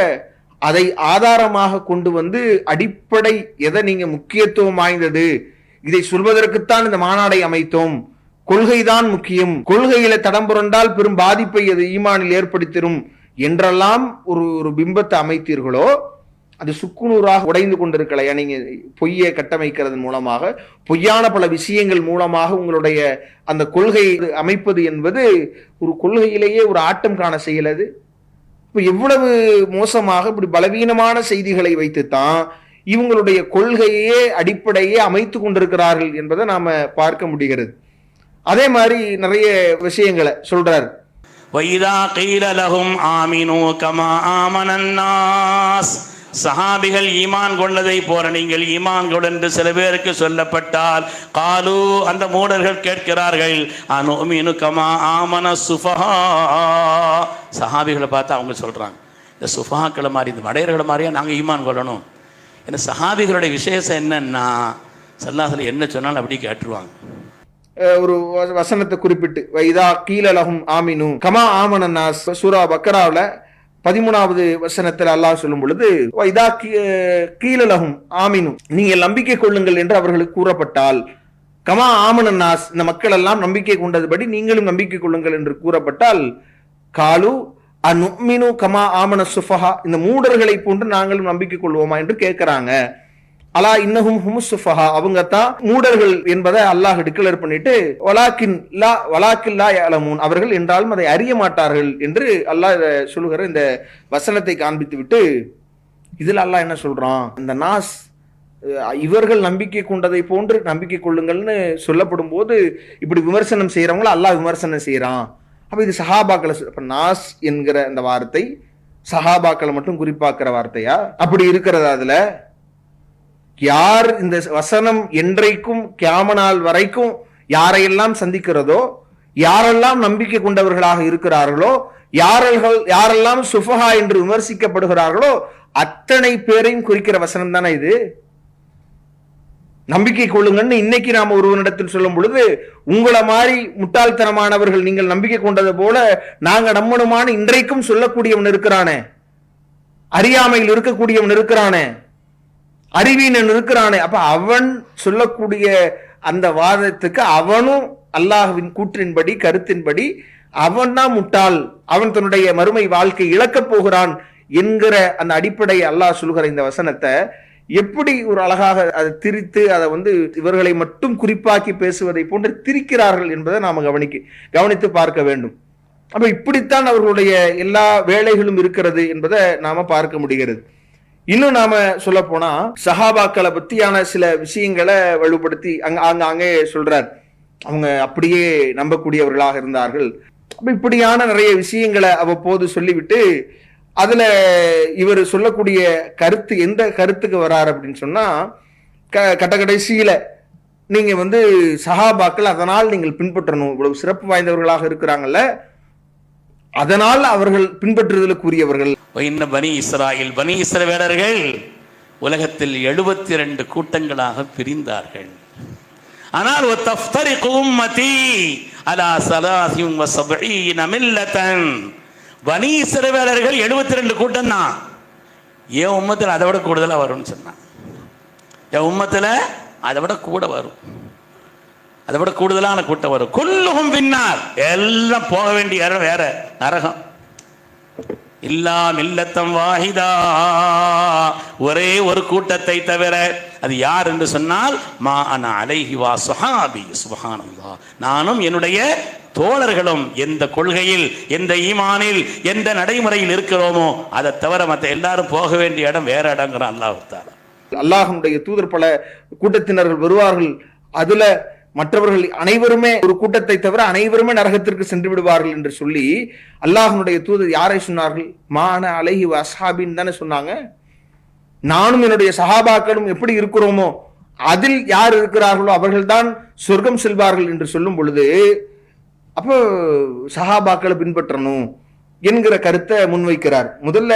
அதை ஆதாரமாக கொண்டு அடிப்படை எதை நீங்க முக்கியத்துவம் வாய்ந்தது, இதை சொல்வதற்குத்தான் இந்த மாநாடை அமைத்தோம், கொள்கைதான் முக்கியம், கொள்கையில தடம் புரண்டால் பெரும் பாதிப்பை அது ஈமானில் ஏற்படுத்திடும் என்றெல்லாம் ஒரு பிம்பத்தை அமைத்தீர்களோ அது சுக்குநூறாக உடைந்து கொண்டிருக்கலையா? நீங்க பொய்யை கட்டமைக்கிறது மூலமாக, பொய்யான பல விஷயங்கள் மூலமாக உங்களுடைய அந்த கொள்கை அமைப்பது என்பது ஒரு கொள்கையிலேயே ஒரு ஆட்டம் காண செய்யலது. இப்ப எவ்வளவு மோசமாக இப்படி பலவீனமான செய்திகளை வைத்துத்தான் இவங்களுடைய கொள்கையே அடிப்படையே அமைத்து கொண்டிருக்கிறார்கள் என்பதை நாம பார்க்க முடிகிறது. அதே மாதிரி நிறைய விஷயங்களை சொல்றார். وَإِذَا قِيلَ لَهُمْ آمِنُوا كَمَا آمَنَ النَّاسُ சஹாபிகள் ஈமான் கொண்டதை போல நீங்கள் ஈமான் கொள் என்று சில பேருக்கு சொல்லப்பட்டால் காலு அந்த மூடர்கள் கேட்கிறார்கள் அனுமினு கமா ஆமன சுஃபஹா. சஹாபிகளை பார்த்து அவங்க சொல்றாங்க, இந்த சுஃபஹாக்களை மாதிரி இந்த மடையர்களை மாதிரியா நாங்கள் ஈமான் கொள்ளணும். ஏன்னா சஹாபிகளுடைய விசேஷம் என்னன்னா ஸல்லல்லாஹு என்ன சொன்னாலும் அப்படி கேட்டுருவாங்க. ஒரு வசனத்தை குறிப்பிட்டு வைதா கீலலஹும் ஆமினு கமா ஆமன நாஸ் சூரா பக்கராவில் 13வது வசனத்தில் அல்லாஹ் சொல்லும் பொழுது வைதா கீலலஹும் ஆமினு நீங்கள் நம்பிக்கை கொள்ளுங்கள் என்று அவர்களுக்கு கூறப்பட்டால் கமா ஆமன நாஸ் இந்த மக்கள் எல்லாம் நம்பிக்கை கொண்டதுபடி நீங்களும் நம்பிக்கை கொள்ளுங்கள் என்று கூறப்பட்டால் காலு அனுமினு கமா ஆமன சுஃபஹா இந்த மூடர்களை போன்று நாங்களும் நம்பிக்கை கொள்வோமா என்று கேட்கிறாங்க. அலா இன்னஹும் ஹுமுஸ் சுஃபஹா அவங்க தான் மூடர்கள் என்பதை அல்லாஹ் டிக்ளேர் பண்ணிட்டு வலாக்கின் லா யஅலமூன் அவர்கள் என்றாலும் அதை அறிய மாட்டார்கள் என்று அல்லாஹ் சொல்லுகிற இந்த வசனத்தை காண்பித்து விட்டு இதில் அல்லாஹ் என்ன சொல்றான், இந்த நாஸ் இவர்கள் நம்பிக்கை கொண்டதை போன்று நம்பிக்கை கொள்ளுங்கள்னு சொல்லப்படும் போது இப்படி விமர்சனம் செய்யறவங்கள அல்லாஹ் விமர்சனம் செய்யறான். அப்ப இது சஹாபாக்களை நாஸ் என்கிற அந்த வார்த்தை சஹாபாக்களை மட்டும் குறிப்பாக்குற வார்த்தையா? அப்படி இருக்கிறதா? அதுல யார் இந்த வசனம் என்றைக்கும் கியாம நாள் வரைக்கும் யாரையெல்லாம் சந்திக்கிறதோ, யாரெல்லாம் நம்பிக்கை கொண்டவர்களாக இருக்கிறார்களோ, யாரெல்லாம் சுஃபஹா என்று விமர்சிக்கப்படுகிறார்களோ அத்தனை பேரையும் குறிக்கிற வசனம் தானே இது. நம்பிக்கை கொள்ளுங்கன்னு இன்னைக்கு நாம ஒருவனிடத்தில் சொல்லும் பொழுது உங்களை மாதிரி முட்டாள்தனமானவர்கள் நீங்கள் நம்பிக்கை கொண்டது போல நாங்க நம்பணுமான இன்றைக்கும் சொல்லக்கூடியவன் இருக்கிறானே, அறியாமையில் இருக்கக்கூடியவன் இருக்கிறானே, அறிவீனன் இருக்கிறானே. அப்ப அவன் சொல்லக்கூடிய அந்த வாதத்துக்கு அவனும் அல்லாஹ்வின் கூற்றின்படி கருத்தின்படி அவன் தான் முட்டாள், அவன் தன்னுடைய மறுமை வாழ்க்கை இழக்கப் போகிறான் என்கிற அந்த அடிப்படை அல்லாஹ் சொல்கிற இந்த வசனத்தை எப்படி ஒரு அழகாக அதை திரித்து அதை இவர்களை மட்டும் குறிப்பாக்கி பேசுவதை போன்று திரிக்கிறார்கள் என்பதை நாம கவனித்து பார்க்க வேண்டும். அப்ப இப்படித்தான் அவர்களுடைய எல்லா வேலைகளும் இருக்கிறது என்பதை நாம பார்க்க முடிகிறது. இன்னும் நாம சொல்ல போனா சஹாபாக்களை பத்தியான சில விஷயங்களை வலுப்படுத்தி அங்கே சொல்றார், அவங்க அப்படியே நம்பக்கூடியவர்களாக இருந்தார்கள். அப்ப இப்படியான நிறைய விஷயங்களை அவ்வப்போது சொல்லிவிட்டு அதுல இவர் சொல்லக்கூடிய கருத்து எந்த கருத்துக்கு வராரு அப்படின்னு சொன்னா கடைசியில நீங்க சஹாபாக்கள் அதனால் நீங்கள் பின்பற்றணும், இவ்வளவு சிறப்பு வாய்ந்தவர்களாக இருக்கிறாங்கல்ல, அதனால் அவர்கள் பின்பற்றுதலுக்குரியவர்கள். பனி இஸ்ரவேலர்கள் உலகத்தில் 72 கூட்டங்களாக பிரிந்தார்கள். ஆனால் பனி இஸ்ரவேலர்கள் 72 கூட்டம் தான். என் உம்மத்தில் அதை விட கூடுதலா வரும்னு சொன்னான். என் உம்மத்தில் அதை விட கூட வரும், அதை விட கூடுதலான கூட்டம் வரும். குல்லுஹும் பின்னார், எல்லாம் போக வேண்டிய இடம் வேற நரகம். இல்லா மில்லத்தம் வாஹிதா, ஒரே ஒரு கூட்டத்தை தவிர. அது யார் என்று சொன்னால் மா அன அலைஹி வா ஸஹாபி, சுப்ஹானல்லாஹ், நானும் என்னுடைய தோழர்களும் எந்த கொள்கையில் எந்த ஈமானில் எந்த நடைமுறையில் இருக்கிறோமோ அதை தவிர மற்ற எல்லாரும் போக வேண்டிய இடம் வேற இடங்கிறான் அல்லாஹ் தஆலா. அல்லாஹ்வுடைய தூதர் பல கூட்டத்தினர்கள் வருவார்கள், அதுல மற்றவர்கள் அனைவருமே ஒரு கூட்டத்தை தவிர அனைவருமே நரகத்திற்கு சென்று விடுவார்கள் என்று சொல்லி அல்லாஹ்வுடைய தூதர் யாரை சொன்னார்கள்? மான அலைஹி வ அஸ்ஹாபின்னு தானே சொன்னாங்க. நானும் என்னுடைய சஹாபாக்களும் எப்படி இருக்கிறோமோ அதில் யார் இருக்கிறார்களோ அவர்கள்தான் சொர்க்கம் செல்வார்கள் என்று சொல்லும் பொழுது அப்போ சஹாபாக்களை பின்பற்றணும் என்கிற கருத்தை முன்வைக்கிறார். முதல்ல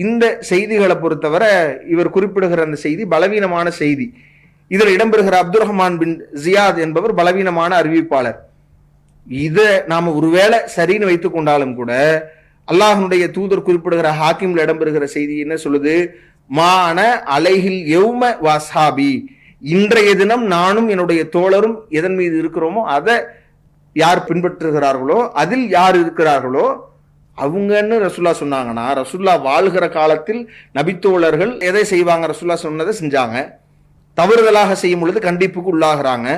இந்த செய்திகளை பொறுத்தவரை இவர் குறிப்பிடுகிற அந்த செய்தி பலவீனமான செய்தி. இதில் இடம்பெறுகிற அப்துல் ரஹ்மான் பின் ஜியாத் என்பவர் பலவீனமான அறிவிப்பாளர். இதை நாம ஒருவேளை சரின்னு வைத்துக் கொண்டாலும் கூட அல்லாஹ்வுடைய தூதர் குறிப்பிடுகிற ஹாக்கிம்ல இடம்பெறுகிற செய்தி என்ன சொல்லுது? மான அலைஹில் யௌம வஸ்ஹாபி, இன்றைய தினம் நானும் என்னுடைய தோழரும் எதன் மீது இருக்கிறோமோ அதை யார் பின்பற்றுகிறார்களோ அதில் யார் இருக்கிறார்களோ அவங்கன்னு ரசூல்லா சொன்னாங்கன்னா, ரசூல்லா வாழ்கிற காலத்தில் நபித்தோழர்கள் எதை செய்வாங்க? ரசூல்லா சொன்னதை செஞ்சாங்க. தவறுதலாக செய்யும் பொழுது கண்டிப்புக்கு உள்ளாகிறாங்க.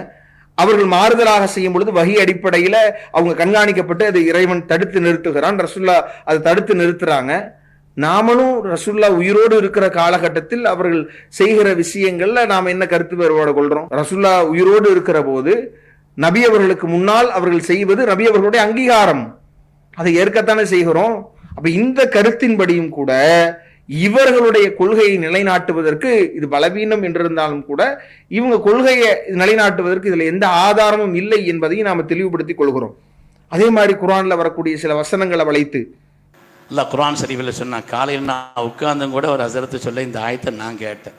அவர்கள் மாறுதலாக செய்யும் பொழுது வஹி அடிப்படையில அவங்க கண்காணிக்கப்பட்டு அதை இறைவன் தடுத்து நிறுத்துகிறான். ரசூல்லா அதை தடுத்து நிறுத்துறாங்க. நாமளும் ரசூல்லா உயிரோடு இருக்கிற காலகட்டத்தில் அவர்கள் செய்கிற விஷயங்கள்ல நாம என்ன கருத்து வேறுபாடு கொள்றோம்? ரசூல்லா உயிரோடு இருக்கிற போது நபி அவர்களுக்கு முன்னால் அவர்கள் செய்வது நபி அவர்களுடைய அங்கீகாரம், அதை ஏற்கத்தானே செய்கிறோம். அப்ப இந்த கருத்தின்படியும் கூட இவர்களுடைய கொள்கையை நிலைநாட்டுவதற்கு இது பலவீனம் என்றிருந்தாலும் கூட இவங்க கொள்கையை நிலைநாட்டுவதற்கு இதுல எந்த ஆதாரமும் இல்லை என்பதையும் நாம தெளிவுபடுத்திக் கொள்கிறோம். அதே மாதிரி குர்ஆன்ல வரக்கூடிய சில வசனங்களை வளைத்து அல்லாஹ் குர்ஆன் ஷரீஃபில் சொன்னா, காலையில் நான் உட்கார்ந்தும் கூட ஒரு ஹஸரத்து சொல்ல இந்த ஆயத்தை நான் கேட்டேன்.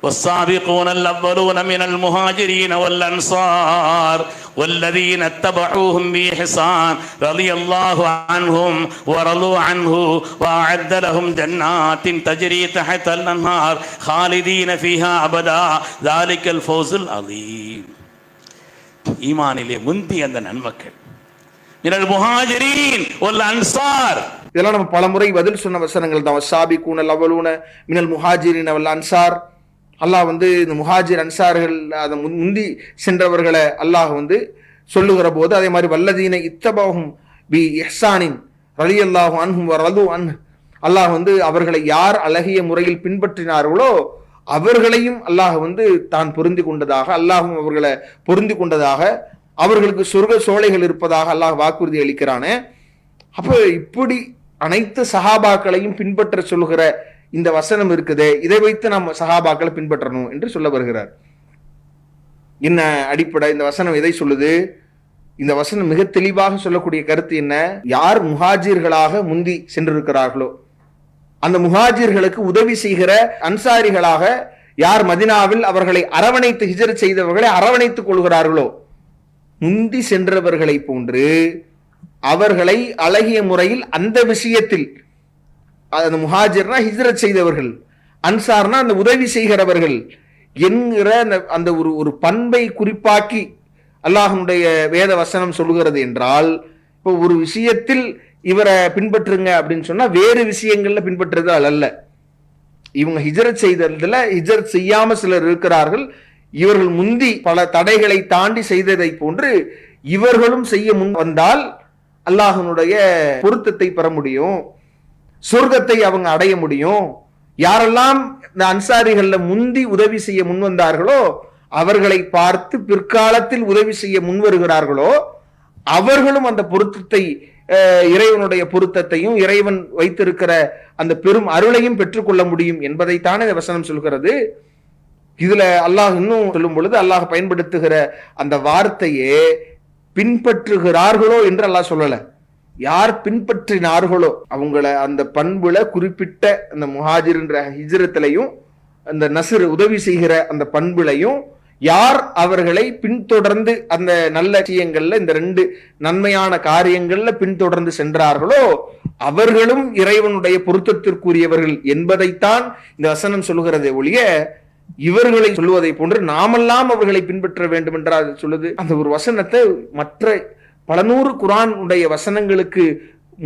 والسابقون الأولون من المهاجرين والأنصار والذين اتبعوهم بإحسان رضي الله عنهم ورضوا عنه وأعد لهم جنات تجري تحت الأنهار خالدين فيها أبدا ذلك الفوز العظيم. ஈமானிலே முந்தி அந்த நன்மக்கள் மினல் முஹாஜிரீன் வல் அன்சார், இதெல்லாம் நம்ம பலமுறை பதில் சொன்ன வசனங்கள் தான். வஸ்ஸாபிகூனல் அவ்வலூன மினல் முஹாஜிரீன வல் அன்சார். அல்லாஹ் இந்த முஹாஜிர் அன்சார்கள் அதை முந்தி சென்றவர்களை அல்லாஹ் சொல்லுகிற போது, அதே மாதிரி வல்லதீன இத்தபஹும் பி இஹ்சானின் ரலியல்லாஹு அன்ஹும் வ ரது அன்ஹு, அல்லாஹ் அவர்களை யார் அழகிய முறையில் பின்பற்றினார்களோ அவர்களையும் அல்லாஹ் தான் பொருந்தி கொண்டதாக, அல்லாஹும் அவர்களை பொருந்தி கொண்டதாக, அவர்களுக்கு சொர்க்க சோலைகள் இருப்பதாக அல்லாஹ் வாக்குறுதி அளிக்கிறானே. அப்ப இப்படி அனைத்து சஹாபாக்களையும் பின்பற்ற சொல்கிற இந்த வசனம் இருக்குதே, இதை வைத்து நம்ம சஹாபாக்களை பின்பற்றணும் என்று சொல்ல வருகிறார். என்ன அடிப்படை இந்த வசனம் எதை சொல்லுது? இந்த வசனம் மிக தெளிவாக சொல்லக்கூடிய கருத்து என்ன? யார் முஹாஜிர்களாக முந்தி சென்றிருக்கிறார்களோ, அந்த முஹாஜிர்களுக்கு உதவி செய்கிற அன்சாரிகளாக யார் மதினாவில் அவர்களை அரவணைத்து ஹிஜ்ரத் செய்தவர்களை அரவணைத்துக் கொள்கிறார்களோ, முந்தி சென்றவர்களை போன்று அவர்களை அழகிய முறையில் அந்த விஷயத்தில், அந்த முஹாஜிர்னா ஹிஜ்ரத் செய்தவர்கள், அன்சார்னா அந்த உதவி செய்கிறவர்கள் என்கிற அந்த ஒரு பண்பை குறிப்பாக்கி அல்லாஹ்வுடைய வேத வசனம் சொல்லுகிறது என்றால், இப்போ ஒரு விஷயத்தில் இவரை பின்பற்றுங்க அப்படின்னு சொன்னா வேறு விஷயங்கள்ல பின்பற்றுறது அல்ல. இவங்க ஹிஜ்ரத் செய்ததுல ஹிஜ்ரத் செய்யாம சிலர் இருக்கிறார்கள். இவர்கள் முந்தி பல தடைகளை தாண்டி செய்ததை போன்று இவர்களும் செய்ய முன் வந்தால் அல்லாஹ்வுடைய பொருத்தத்தை பெற முடியும், சொர்க்கத்தை அவங்க அடைய முடியும். யாரெல்லாம் இந்த அன்சாரிகள்ல முந்தி உதவி செய்ய முன் வந்தார்களோ அவர்களை பார்த்து பிற்காலத்தில் உதவி செய்ய முன் வருகிறார்களோ அவர்களும் அந்த பொருத்தத்தை, இறைவனுடைய பொருத்தத்தையும் இறைவன் வைத்திருக்கிற அந்த பெரும் அருளையும் பெற்றுக்கொள்ள முடியும் என்பதைத்தானே இந்த வசனம் சொல்கிறது. இதுல அல்லாஹ் இன்னும் சொல்லும் பொழுது அல்லாஹ் பயன்படுத்துகிற அந்த வார்த்தையே பின்பற்றுகிறார்களோ என்று அல்லாஹ் சொல்லல. யார் பின்பற்றினார்களோ அவங்கள அந்த பண்புல குறிப்பிட்ட அந்த முஹாஜிர் என்ற ஹிஜ்ரத்திலையும் அந்த நஸ்ர் உதவி செய்கிற அந்த பண்புலையும் யார் அவர்களை பின்தொடர்ந்து அந்த நல்ல விஷயங்கள்ல இந்த ரெண்டு நன்மையான காரியங்கள்ல பின்தொடர்ந்து சென்றார்களோ அவர்களும் இறைவனுடைய பொருத்தத்திற்குரியவர்கள் என்பதைத்தான் இந்த வசனம் சொல்லுகிறதே ஒழிய இவர்களை சொல்லுவதை போன்று நாமெல்லாம் அவர்களை பின்பற்ற வேண்டும் என்றால் சொல்லுது. அந்த ஒரு வசனத்தை மற்ற பல நூறு குர்ஆன் உடைய வசனங்களுக்கு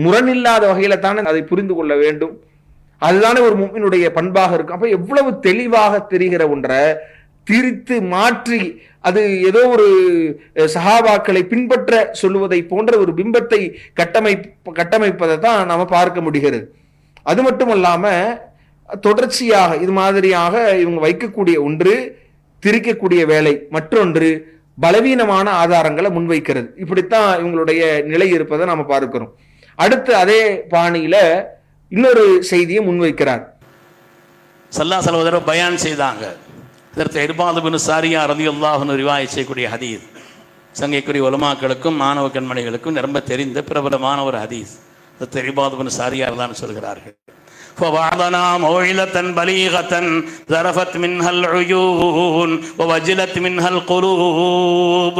முரணில்லாத வகையில தானே அதை புரிந்து கொள்ள வேண்டும். அதுதானே ஒரு முஃமினுடைய பண்பாக இருக்கும். அப்ப எவ்வளவு தெளிவாக தெரிகிற ஒன்றை திரித்து மாற்றி அது ஏதோ ஒரு சஹாபாக்களை பின்பற்ற சொல்லுவதை போன்ற ஒரு பிம்பத்தை கட்டமைப்பதை தான் நாம பார்க்க முடிகிறது. அது மட்டுமல்லாம தொடர்ச்சியாக இது மாதிரியாக இவங்க வைக்கக்கூடிய ஒன்று திரிக்கக்கூடிய வேலை, மற்றொன்று பலவீனமான ஆதாரங்களை முன்வைக்கிறது. இப்படித்தான் இவங்களுடைய நிலை இருப்பதை நாம பார்க்கிறோம். அடுத்து அதே பாணியில இன்னொரு செய்தியை முன்வைக்கிறார். ஸல்லல்லாஹு அலைஹி வஸல்லம் பயான் செய்தாங்க. இதற்கு இர்பாத் பின் சாரியா ரலியல்லாஹு அன்ஹு ரிவாயத் செய்யக்கூடிய ஹதீஸ், சங்கைக்குரிய உலமாக்களுக்கும் மாணவ கண்மணிகளுக்கும் ரொம்ப தெரிந்த பிரபலமான ஒரு ஹதீஸ். இதற்கு இர்பாத் பின் சாரியா தான் சொல்கிறார்கள், فوعظنا موعظة بليغة ذرفت منها العيون ووجلت منها القلوب.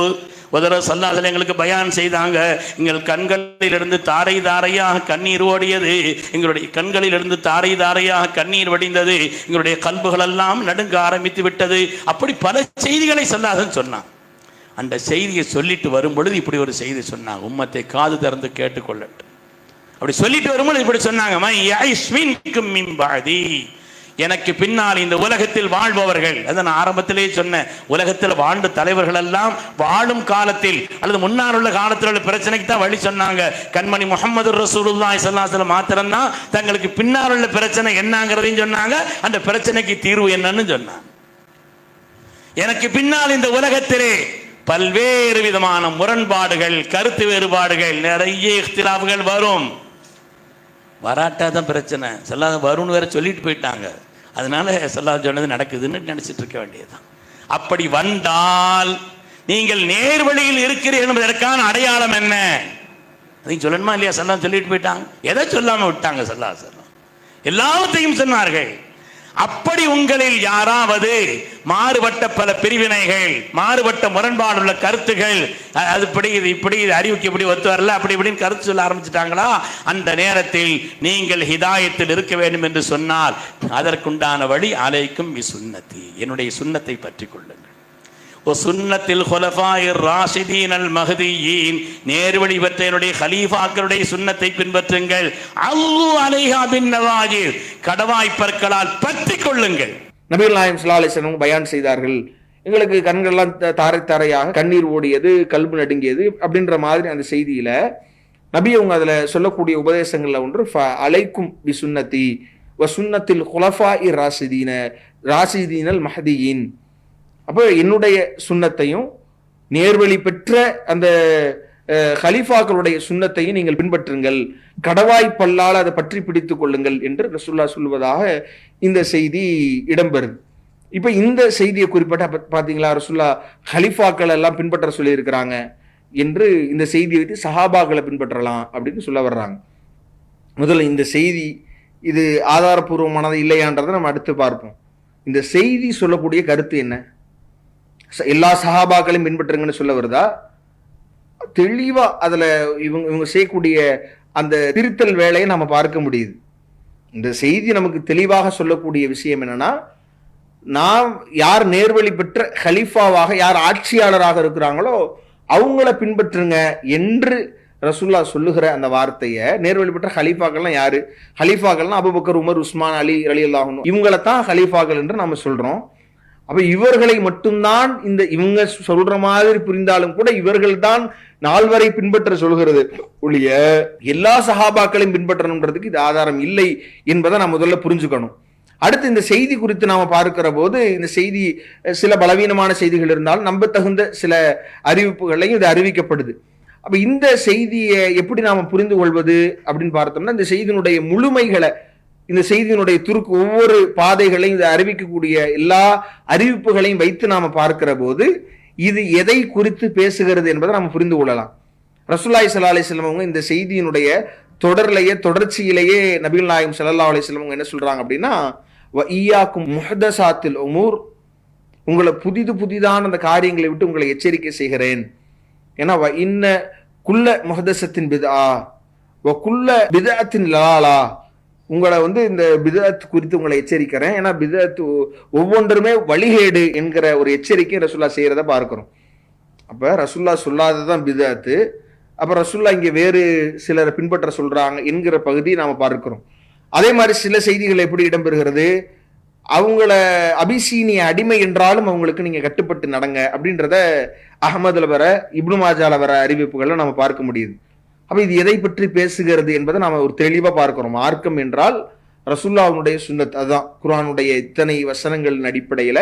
எங்களுக்கு பயான் செய்தாங்க. எங்கள் கண்களிலிருந்து தாரை தாரையாக கண்ணீர் ஓடியது, எங்களுடைய கண்களிலிருந்து தாரை தாரையாக கண்ணீர் வடிந்தது, எங்களுடைய கல்புகள் எல்லாம் நடுங்க ஆரம்பித்து விட்டது. அப்படி பல செய்திகளை சொல்லாதன்னு சொன்னான். அந்த செய்தியை சொல்லிட்டு வரும் பொழுது இப்படி ஒரு செய்தி சொன்னாங்க, உம்மத்தை காது திறந்து கேட்டுக்கொள்ளட்டும். அப்படி சொல்லிட்டு வரும்போது இப்படி சொன்னாங்க, எனக்கு பின்னால் இந்த உலகத்தில் வாழ்பவர்கள், அதை நான் ஆரம்பத்திலே சொன்னேன், உலகத்தில் வாழ்ந்த தலைவர்கள் எல்லாம் வாழும் காலத்தில் அல்லது முன்னால் உள்ள காலத்தில் உள்ள பிரச்சனைக்கு தான் வழி சொன்னாங்க. கண்மணி முஹம்மது ரசூலுல்லாஹி ஸல்லல்லாஹு அலைஹி வஸல்லம் மாத்திரம்தான் தங்களுக்கு பின்னால் உள்ள பிரச்சனை என்னங்கிறதையும் சொன்னாங்க, அந்த பிரச்சனைக்கு தீர்வு என்னன்னு சொன்னாங்க. எனக்கு பின்னால் இந்த உலகத்திலே பல்வேறு விதமான முரண்பாடுகள், கருத்து வேறுபாடுகள், நிறைய இஃப்திலாஃப்கள் வரும். வராட்டா தான் பிரச்சனை. ஸல்லல்லாஹு வரும்னு வேற சொல்லிட்டு போயிட்டாங்க. அதனால ஸல்லல்லாஹு சொன்னது நடக்குதுன்னு நினைச்சிட்டு இருக்க வேண்டியதுதான். அப்படி வந்தால் நீங்கள் நேர்வழியில் இருக்கிறீர்கள் என்பதற்கான அடையாளம் என்ன? அதையும் சொல்லணுமா இல்லையா? ஸல்லல்லாஹு சொல்லிட்டு போயிட்டாங்க. எதை சொல்லாம விட்டாங்க? ஸல்லல்லாஹு எல்லாத்தையும் சொன்னார்கள். அப்படி உங்களில் யாராவது மாறுபட்ட பல பிரிவினைகள், மாறுபட்ட முரண்பாடுள்ள கருத்துகள், அது இப்படி இது இப்படி, இது அறிவுக்கு இப்படி ஒத்து வரல, அப்படி இப்படின்னு கருத்து சொல்ல ஆரம்பிச்சிட்டாங்களா, அந்த நேரத்தில் நீங்கள் ஹிதாயத்தில் இருக்க வேண்டும் என்று சொன்னால் அதற்குண்டான வழி அலைக்கும் சுன்னத்தி, என்னுடைய சுன்னத்தை பற்றி கொள்ளுங்கள். சுன்னத்தில் ஹுலஃபாயிர் ராஷிதீன் அல் மஹ்தியீன், நேர்வழி பெற்ற என்னுடைய கலீஃபாக்களுடைய சுன்னத்தை பின்பற்றுங்கள். அல்லு அலைஹா பின் நவாஜிர், கடவாய் பற்களால் பற்றி கொள்ளுங்கள். நபிகள் நாயகம் ஸல்லல்லாஹு அலைஹி வஸல்லம் பயான் செய்தார்கள். எங்களுக்கு கண்கள்லாம் தாரை தாரையாக கண்ணீர் ஓடியது, கல்பு நடுங்கியது அப்படின்ற மாதிரி அந்த செய்தியில நபி அவங்க அதுல சொல்லக்கூடிய உபதேசங்கள்ல ஒன்று அலைக்கும் பி சுன்னத்தி வ சுன்னத்தில் ஹுலஃபாயிர் ராஷிதீன் அல் மஹ்தியீன். அப்போ என்னுடைய சுன்னத்தையும் நேர்வழி பெற்ற அந்த ஹலீஃபாக்களுடைய சுன்னத்தையும் நீங்கள் பின்பற்றுங்கள், கடவாய் பல்லால் அதை பற்றி பிடித்துக் கொள்ளுங்கள் என்று ரசூலுல்லாஹ் சொல்வதாக இந்த செய்தி இடம்பெறுது. இப்ப இந்த செய்தியை குறிப்பிட்ட பாத்தீங்களா, ரசூலுல்லாஹ் ஹலீஃபாக்கள் எல்லாம் பின்பற்ற சொல்லி இருக்கிறாங்க என்று இந்த செய்தியை வைத்து சஹாபாக்களை பின்பற்றலாம் அப்படின்னு சொல்ல வர்றாங்க. முதல்ல இந்த செய்தி இது ஆதாரபூர்வமானது இல்லையான்றதை நம்ம அடுத்து பார்ப்போம். இந்த செய்தி சொல்லக்கூடிய கருத்து என்ன? எல்லா சஹாபாக்களையும் பின்பற்றுங்கன்னு சொல்ல வருதா? தெளிவா அதுல இவங்க செய்யக்கூடிய அந்த திருத்தல் வேலையை நம்ம பார்க்க முடியுது. இந்த செய்தி நமக்கு தெளிவாக சொல்லக்கூடிய விஷயம் என்னன்னா, நாம் யார் நேர்வழி பெற்ற ஹலீஃபாவாக, யார் ஆட்சியாளராக இருக்கிறாங்களோ அவங்கள பின்பற்றுங்க என்று ரசூலுல்லாஹ் சொல்லுகிற அந்த வார்த்தையை, நேர்வழி பெற்ற ஹலீஃபாக்கள்லாம் யாரு? ஹலீஃபாக்கள்னா அபூபக்கர், உமர், உஸ்மான், அலி ரலியல்லாஹு அன்ஹு, இவங்களை தான் ஹலீஃபாக்கள் என்று நாம சொல்றோம். அப்ப இவர்களை மட்டும்தான் இவங்க சொல்ற மாதிரி புரிந்தாலும் கூட இவர்கள் தான் நால்வரை பின்பற்ற சொல்கிறது ஒழிய எல்லா சஹாபாக்களையும் பின்பற்றணுன்றதுக்கு இது ஆதாரம் இல்லை என்பதை நாம் முதல்ல புரிஞ்சுக்கணும். அடுத்து இந்த செய்தி குறித்து நாம பார்க்கிற போது இந்த செய்தி சில பலவீனமான செய்திகள் இருந்தாலும் நம்ப தகுந்த சில அறிவிப்புகளையும் இது அறிவிக்கப்படுது. அப்ப இந்த செய்தியை எப்படி நாம புரிந்து கொள்வது அப்படின்னு பார்த்தோம்னா, இந்த செய்தியினுடைய முழுமைகளை, இந்த செய்தியினுடைய துருக்கு, ஒவ்வொரு பாதைகளையும் இதை அறிவிக்கக்கூடிய எல்லா அறிவிப்புகளையும் வைத்து நாம பார்க்கிற போது இது எதை குறித்து பேசுகிறது என்பதை நாம் புரிந்து கொள்ளலாம். ரசூலுல்லாஹி ஸல்லல்லாஹு அலைஹி வஸல்லம் அவங்க இந்த செய்தியினுடைய தொடர்ச்சியிலேயே நபிகள் நாயகம் ஸல்லல்லாஹு அலைஹி வஸல்லம் என்ன சொல்றாங்க அப்படின்னா, வ ஈயாக்கும் முஹ்தஸாத்தில் உமூர், உங்களை புதிதான அந்த காரியங்களை விட்டு உங்களை எச்சரிக்கை செய்கிறேன். ஏன்னா வ இன்ன குல்ல முஹ்தஸத்தின் பித்ஆ வ குல்ல பித்அத்தின் லலாலா, உங்களை இந்த பிதஅத் குறித்து உங்களை எச்சரிக்கிறேன். ஏன்னா பிதஅத் ஒவ்வொன்றுமே வழிகேடு என்கிற ஒரு எச்சரிக்கை ரசூலுல்லாஹ் செய்யறத பார்க்கிறோம். அப்ப ரசூலுல்லாஹ் சொல்லாததான் பிதஅத்து, அப்ப ரசூலுல்லாஹ் இங்க வேறு சிலரை பின்பற்ற சொல்றாங்க என்கிற பகுதியை நாம பார்க்கிறோம். அதே மாதிரி சில செய்திகள் எப்படி இடம்பெறுகிறது, அவங்கள அபிசீனிய அடிமை என்றாலும் அவங்களுக்கு நீங்க கட்டுப்பட்டு நடங்க அப்படின்றத அஹ்மதுல வர, இப்னு மாஜால வர அறிவிப்புகளை நம்ம பார்க்க முடியுது. அப்ப இது எதை பற்றி பேசுகிறது என்பதை நாம ஒரு தெளிவா பார்க்கிறோம். மார்க்கம் என்றால் ரசூலுல்லாஹ்வுடைய சுன்னத், அதுதான் குர்ஆனுடைய இத்தனை வசனங்களின் அடிப்படையில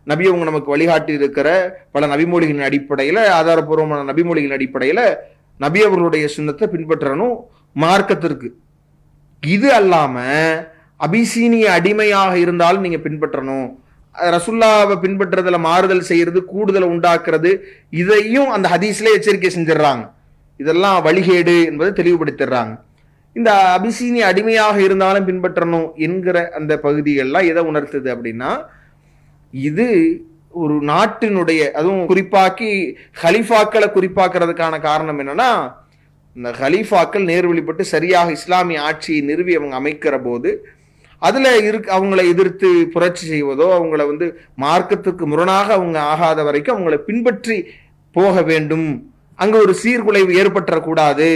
நபி அவங்க நமக்கு வழிகாட்டி இருக்கிற பல நபிமொழிகளின் அடிப்படையில, ஆதாரபூர்வமான நபிமொழிகளின் அடிப்படையில நபி அவர்களுடைய சுன்னத்தை பின்பற்றணும் மார்க்கத்திற்கு. இது அல்லாம அபிசீனிய அடிமையாக இருந்தாலும் நீங்க பின்பற்றணும், ரசூலுல்லாஹ்வை பின்பற்றதுல மாறுதல் செய்யறது, கூடுதலை உண்டாக்குறது, இதையும் அந்த ஹதீஸ்ல எச்சரிக்கை செஞ்சிடறாங்க. இதெல்லாம் வழிகேடு என்பதை தெளிவுபடுத்திடுறாங்க. இந்த அபிசீனிய அடிமையாக இருந்தாலும் பின்பற்றணும் என்கிற அந்த பகுதிகள்லாம் எதை உணர்த்துது அப்படின்னா, இது ஒரு நாட்டினுடைய, அதுவும் குறிப்பாக்கி ஹலீஃபாக்களை குறிப்பாக்குறதுக்கான காரணம் என்னன்னா, இந்த ஹலீஃபாக்கள் நேர்வழிப்பட்டு சரியாக இஸ்லாமிய ஆட்சியை நிறுவி அவங்க அமைக்கிற போது அதுல அவங்களை எதிர்த்து புரட்சி செய்வதோ, அவங்கள மார்க்கத்துக்கு முரணாக அவங்க ஆகாத வரைக்கும் அவங்களை பின்பற்றி போக வேண்டும், அங்க ஒரு சீர்குலைவு ஏற்பட்டுறக்கூடாது,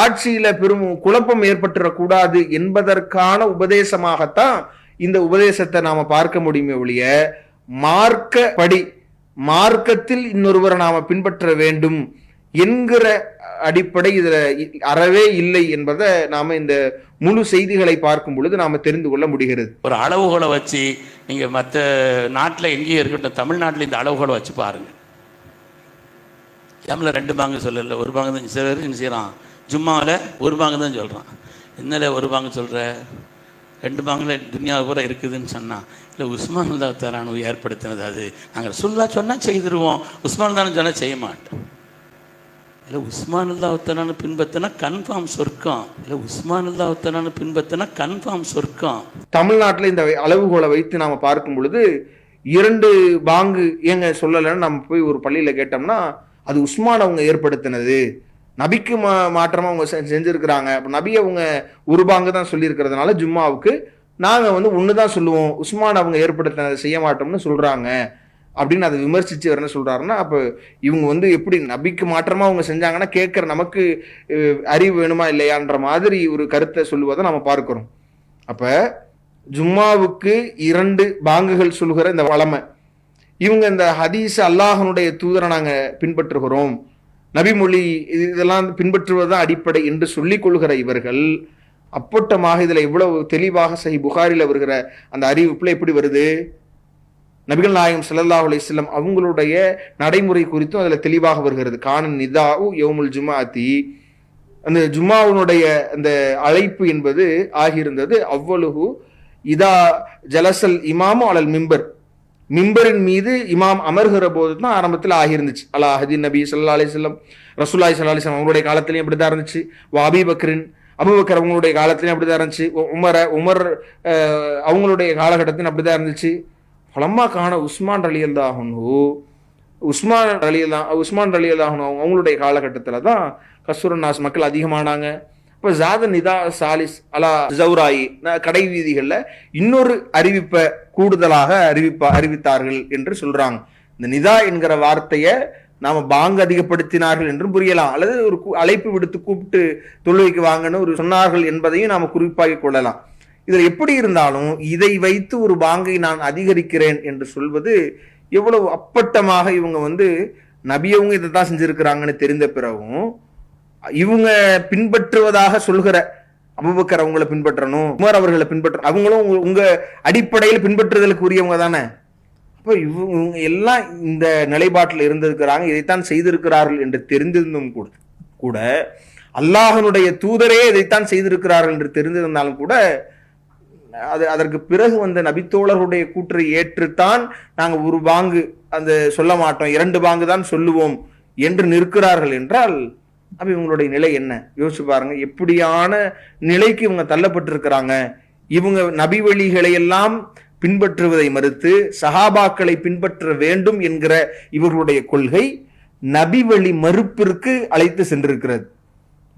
ஆட்சியில பெரும் குழப்பம் ஏற்பட்டுறக்கூடாது என்பதற்கான உபதேசமாகத்தான் இந்த உபதேசத்தை நாம பார்க்க முடியுமே ஒழிய, மார்க்கப்படி மார்க்கத்தில் இன்னொருவரை நாம பின்பற்ற வேண்டும் என்கிற அடிப்படை இதுல அறவே இல்லை என்பதை நாம இந்த முழு செய்திகளை பார்க்கும் பொழுது நாம தெரிந்து கொள்ள முடிகிறது. ஒரு அளவுகோலை வச்சு நீங்க மற்ற நாட்டில் எங்கேயும் இருக்கட்டும், தமிழ்நாட்டில் இந்த அளவுகோலை வச்சு பாருங்க. தமிழில் 2 பாங்கு சொல்லல, 1 பாங்கு தான். சில பேர் என்ன செய்யறான், ஜும்மாவில் 1 பாங்கு தான் சொல்றான். என்னல ஒரு பாங்கு சொல்கிற, 2 பாங்குல துன்யாவை பூரா இருக்குதுன்னு சொன்னான். இல்லை உஸ்மான் அல்லாஹ் தஆலா ஏற்படுத்தினது அது. நாங்கள் ரசூலுல்லாஹ் சொன்னால் செய்திருவோம், உஸ்மான் தானே சொன்னால் செய்ய மாட்டோம். இல்லை உஸ்மான் அல்லாஹ் தஆலா பின்பற்றினா கன்ஃபார்ம் சொர்க்கம். இல்லை உஸ்மான் அல்லாஹ் தஆலா பின்பற்றினா கன்ஃபார்ம் சொர்க்கம். தமிழ்நாட்டில் இந்த அளவுகோலை வைத்து நாம் பார்க்கும் பொழுது 2 பாங்கு ஏங்க சொல்லலைன்னு நம்ம போய் ஒரு பள்ளியில் கேட்டோம்னா அது உஸ்மான் அவங்க ஏற்படுத்தினது, நபிக்கு மாற்றமா அவங்க செஞ்சிருக்கிறாங்க. அப்போ நபி அவங்க ஒரு பாங்கு தான் சொல்லியிருக்கிறதுனால ஜும்மாவுக்கு நாங்கள் வந்து ஒன்று தான் சொல்லுவோம், உஸ்மான் அவங்க ஏற்படுத்தினதை செய்ய மாட்டோம்னு சொல்கிறாங்க அப்படின்னு அதை விமர்சித்து அவர் என்ன சொல்கிறாருன்னா, அப்போ இவங்க வந்து எப்படி நபிக்கு மாற்றமாக அவங்க செஞ்சாங்கன்னா கேட்குற நமக்கு அறிவு வேணுமா இல்லையான்ற மாதிரி ஒரு கருத்தை சொல்லுவதை நம்ம பார்க்குறோம். அப்போ ஜும்மாவுக்கு 2 பாங்குகள் சொல்கிற இந்த வளமை, இவங்க இந்த ஹதீஸ் அல்லாஹனுடைய தூதரை நாங்கள் பின்பற்றுகிறோம், நபிமொழி இதெல்லாம் பின்பற்றுவதுதான் அடிப்படை என்று சொல்லிக் கொள்கிற இவர்கள் அப்பட்டமாக இதில் இவ்வளவு தெளிவாக சஹீஹ் புகாரியில் வருகிற அந்த அறிவிப்புல எப்படி வருது? நபிகள் நாயகம் ஸல்லல்லாஹு அலைஹி வஸல்லம் அவங்களுடைய நடைமுறை குறித்தும் அதில் தெளிவாக வருகிறது. கான நிதாஉ யௌமுல் ஜும்ஆத்தி, அந்த ஜும்மாவுடைய அந்த அழைப்பு என்பது ஆகியிருந்தது அவ்வளவு இதா ஜலசல் இமாமு அலல் மிம்பர், மிம்பரின் மீது இமாம் அமர்கிற போது தான் ஆரம்பத்தில் ஆகியிருந்துச்சு. அலா ஹதீன் நபி ஸல்லல்லாஹு அலைஹி வஸல்லம், ரசூலுல்லாஹி ஸல்லல்லாஹு அலைஹி வஸல்லம் அவங்களுடைய காலத்திலையும் அப்படி தான் இருந்துச்சு. அபீ பக்ரின், அபூபக்கர் அவங்களுடைய காலத்திலையும் அப்படி தான் இருந்துச்சு. உமர் அவங்களுடைய காலகட்டத்திலும் அப்படி தான் இருந்துச்சு. ஃபலம்மா கான உஸ்மான் ரலியல்லாஹு அன்ஹு, உஸ்மான் ரலியல்லாஹு அன்ஹு அவங்களுடைய காலகட்டத்தில் தான் கஸ்ருன்னாஸ் மக்கள் அதிகமானாங்க. இப்போ ஜாத நிதா சாலிஸ் அலா ஜௌராயி, கடை வீதிகளில் இன்னொரு அறிவிப்பை கூடுதலாக அறிவித்தார்கள் என்று சொல்றாங்க. இந்த நிதா என்கிற வார்த்தையை நாம பாங்கு அதிகப்படுத்தினார்கள் என்றும் புரியலாம், அல்லது ஒரு அழைப்பு விடுத்து கூப்பிட்டு தொழுகைக்கு வாங்கன்னு ஒரு சொன்னார்கள் என்பதையும் நாம குறிப்பாகி கொள்ளலாம். இதில் எப்படி இருந்தாலும் இதை வைத்து ஒரு பாங்கை நான் அதிகரிக்கிறேன் என்று சொல்வது எவ்வளவு அப்பட்டமாக இவங்க வந்து நபியவங்க இதை தான் செஞ்சிருக்கிறாங்கன்னு தெரிந்த பிறகும் இவங்க பின்பற்றுவதாக சொல்கிற அபூபக்கர் அவங்களை பின்பற்றணும், உமர் அவர்களை பின்பற்ற, அவங்களும் உங்க அடிப்படையில் பின்பற்றுதலுக்கு உரியவங்க தானே. அப்போ இவங்க எல்லாம் இந்த நிலைப்பாட்டில் இருந்திருக்கிறாங்க, இதைத்தான் செய்திருக்கிறார்கள் என்று தெரிந்திருந்தும் கூட அல்லாஹனுடைய தூதரே இதைத்தான் செய்திருக்கிறார்கள் என்று தெரிந்திருந்தாலும் கூட அதற்கு பிறகு வந்த நபித்தோழர்களுடைய கூற்றை ஏற்றுத்தான் நாங்கள் ஒரு பாங்கு அந்த சொல்ல மாட்டோம், 2 பாங்கு தான் சொல்லுவோம் என்று நிற்கிறார்கள் என்றால் அப்ப இவங்களுடைய நிலை என்ன யோசிச்சு பாருங்க. எப்படியான நிலைக்கு இவங்க தள்ளப்பட்டிருக்கிறாங்க. இவங்க நபி வழிகளை எல்லாம் பின்பற்றுவதை மறுத்து சஹாபாக்களை பின்பற்ற வேண்டும் என்கிற இவர்களுடைய கொள்கை நபி வழி மறுப்பிற்கு அழைத்து சென்றிருக்கிறது.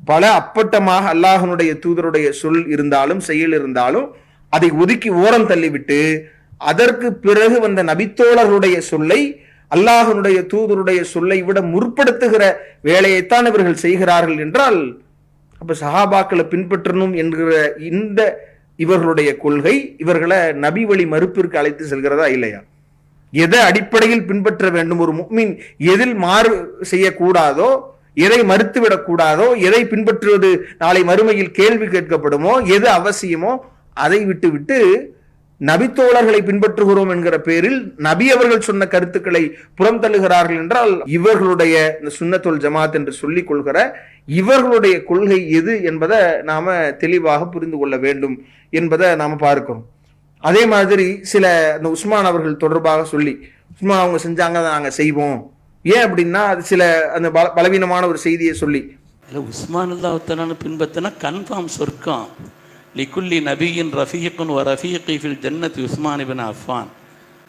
பல அப்பட்டமாக அல்லாஹனுடைய தூதருடைய சொல் இருந்தாலும் செயல் இருந்தாலும் அதை ஒதுக்கி ஓரம் தள்ளிவிட்டு அதற்கு பிறகு வந்த நபித்தோழர்களுடைய சொல்லை அல்லாஹனுடைய தூதருடைய சொல்லை விட முற்படுத்துகிற வேலையைத்தான் இவர்கள் செய்கிறார்கள் என்றால் அப்ப சஹாபாக்களை பின்பற்றணும் என்கிற இந்த இவர்களுடைய கொள்கை இவர்களை நபி வழி மறுப்பிற்கு அழைத்து செல்கிறதா இல்லையா? எதை அடிப்படையில் பின்பற்ற வேண்டும்? ஒரு முஃமின் எதில் மாறு செய்யக்கூடாதோ, எதை மறுத்துவிடக் கூடாதோ, எதை பின்பற்றுவது நாளை மறுமையில் கேள்வி கேட்கப்படுமோ, எது அவசியமோ அதை விட்டு நபித்தோழர்களை பின்பற்றுகிறோம் என்கிற பேரில் நபி அவர்கள் சொன்ன கருத்துக்களை புறம் தள்ளுகிறார்கள் என்றால் இவர்களுடைய சுன்னத்துல் ஜமாத் என்று சொல்லிக் கொள்கிற இவர்களுடைய கொள்கை எது என்பதை நாம தெளிவாக புரிந்து கொள்ள வேண்டும் என்பதை நாம பார்க்கிறோம். அதே மாதிரி சில அந்த உஸ்மான் அவர்கள் தொடர்பாக சொல்லி உஸ்மான் அவங்க செஞ்சாங்க நாங்க செய்வோம், ஏன் அப்படின்னா அது சில அந்த பலவீனமான ஒரு செய்தியை சொல்லி உஸ்மான் அல்லாஹ் பின்பற்றினா கன்ஃபார்ம் சொர்க்கம். லிகுல்லி நபியின் ரஃபீக்குன் வ ரஃபீகி ஃபில் ஜன்னத்தி உஸ்மான் இப்னு அஃபான்.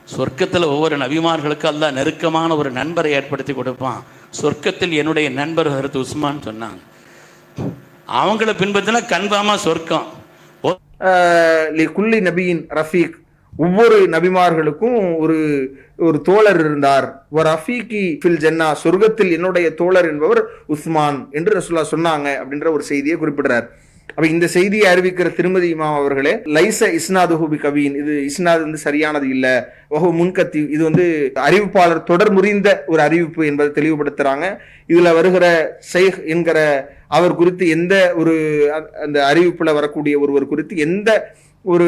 சொர்க்கத்தில் ஒவ்வொரு நபிமார்களுக்கும் அல்லாஹ் நெருக்கமான ஒரு நண்பரை ஏற்படுத்தி கொடுப்பான். சொர்க்கத்தில் என்னுடைய நண்பர் ஹஜ்ரத் உஸ்மான் சொன்னாங்க. அவங்கள பின்பற்றினா கன்ஃபார்மா சொர்க்கம். லிகுல்லி நபியின் ரஃபீக், ஒவ்வொரு நபிமார்களுக்கும் ஒரு தோழர் இருந்தார். ஒரு ரஃபீகி ஃபில் ஜன்னா, சொர்க்கத்தில் என்னுடைய தோழர் என்பவர் உஸ்மான் என்று ரசூலுல்லாஹ் சொன்னாங்க அப்படின்ற ஒரு செய்தியை குறிப்பிடுறார். அப்ப இந்த செய்தியை அறிவிக்கிற திருமதி இமாம் அவர்களே லைச இஸ்னாதுஹு பி கவீன், இது இஸ்னாது வந்து சரியானது இல்ல, வஹு முன்கத்தி, இது வந்து அறிவிப்பாளர் தொடர் முறிந்த ஒரு அறிவிப்பு என்பதை தெளிவுபடுத்துறாங்க. இதுல வருகிற ஷைக் என்கிற அவர் குறித்து எந்த ஒரு அந்த அறிவிப்புல வரக்கூடிய ஒருவர் குறித்து எந்த ஒரு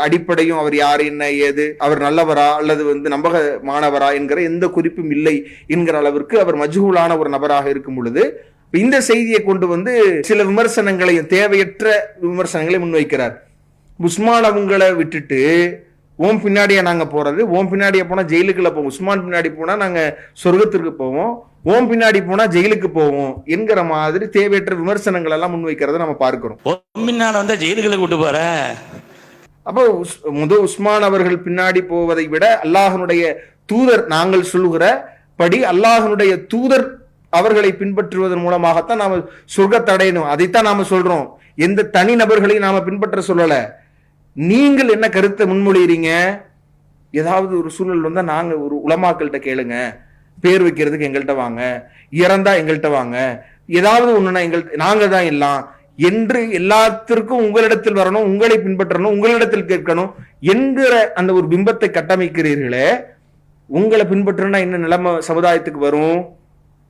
அடிப்படையும், அவர் யார் என்ன ஏது, அவர் நல்லவரா அல்லது வந்து நம்பகமானவரா என்கிற எந்த குறிப்பும் இல்லை என்கிற அளவிற்கு அவர் மஜ்ஹூலான ஒரு நபராக இருக்கும் பொழுது இந்த செய்தியை கொண்டு வந்து சில விமர்சனங்களையும் தேவையற்ற விமர்சனங்களை முன்வைக்கிறார். உஸ்மான் அவங்களை விட்டுட்டு ஓம் பின்னாடியே நாங்க போறது, ஓம் பின்னாடியே போனா ஜெயிலுக்குள்ள போவோம், உஸ்மான் பின்னாடி போனா நாங்க சொர்க்கத்திற்கு போவோம், ஓம் பின்னாடி போனா ஜெயிலுக்கு போவோம் என்கிற மாதிரி தேவையற்ற விமர்சனங்கள் எல்லாம் முன்வைக்கிறத நம்ம பார்க்கிறோம். பின்னால வந்தா ஜெயிலுக்குள்ள கூட்டு போற. அப்போ உஸ்மான் அவர்கள் பின்னாடி போவதை விட அல்லாஹனுடைய தூதர், நாங்கள் சொல்லுகிற படி அல்லாஹனுடைய தூதர் அவர்களை பின்பற்றுவதன் மூலமாகத்தான் நாம சொர்க்கத்தை அடையணும். அதைத்தான் நாம சொல்றோம். எந்த தனி நபர்களையும் நாம பின்பற்ற சொல்லல. நீங்கள் என்ன கருத்தை முன்மொழிகிறீங்க? ஏதாவது ஒரு சூழல் வந்தா நாங்க ஒரு உலமாக்கள்கிட்ட கேளுங்க, பேர் வைக்கிறதுக்கு எங்கள்கிட்ட வாங்க, இறந்தா எங்கள்கிட்ட வாங்க, ஏதாவது ஒண்ணுன்னா நாங்க தான் எல்லாம் என்று எல்லாத்திற்கும் உங்களிடத்தில் வரணும், உங்களை பின்பற்றணும், உங்களிடத்தில் கேட்கணும் என்கிற அந்த ஒரு பிம்பத்தை கட்டமைக்கிறீர்களே. உங்களை பின்பற்றினா என்ன நிலைமை சமுதாயத்துக்கு வரும்?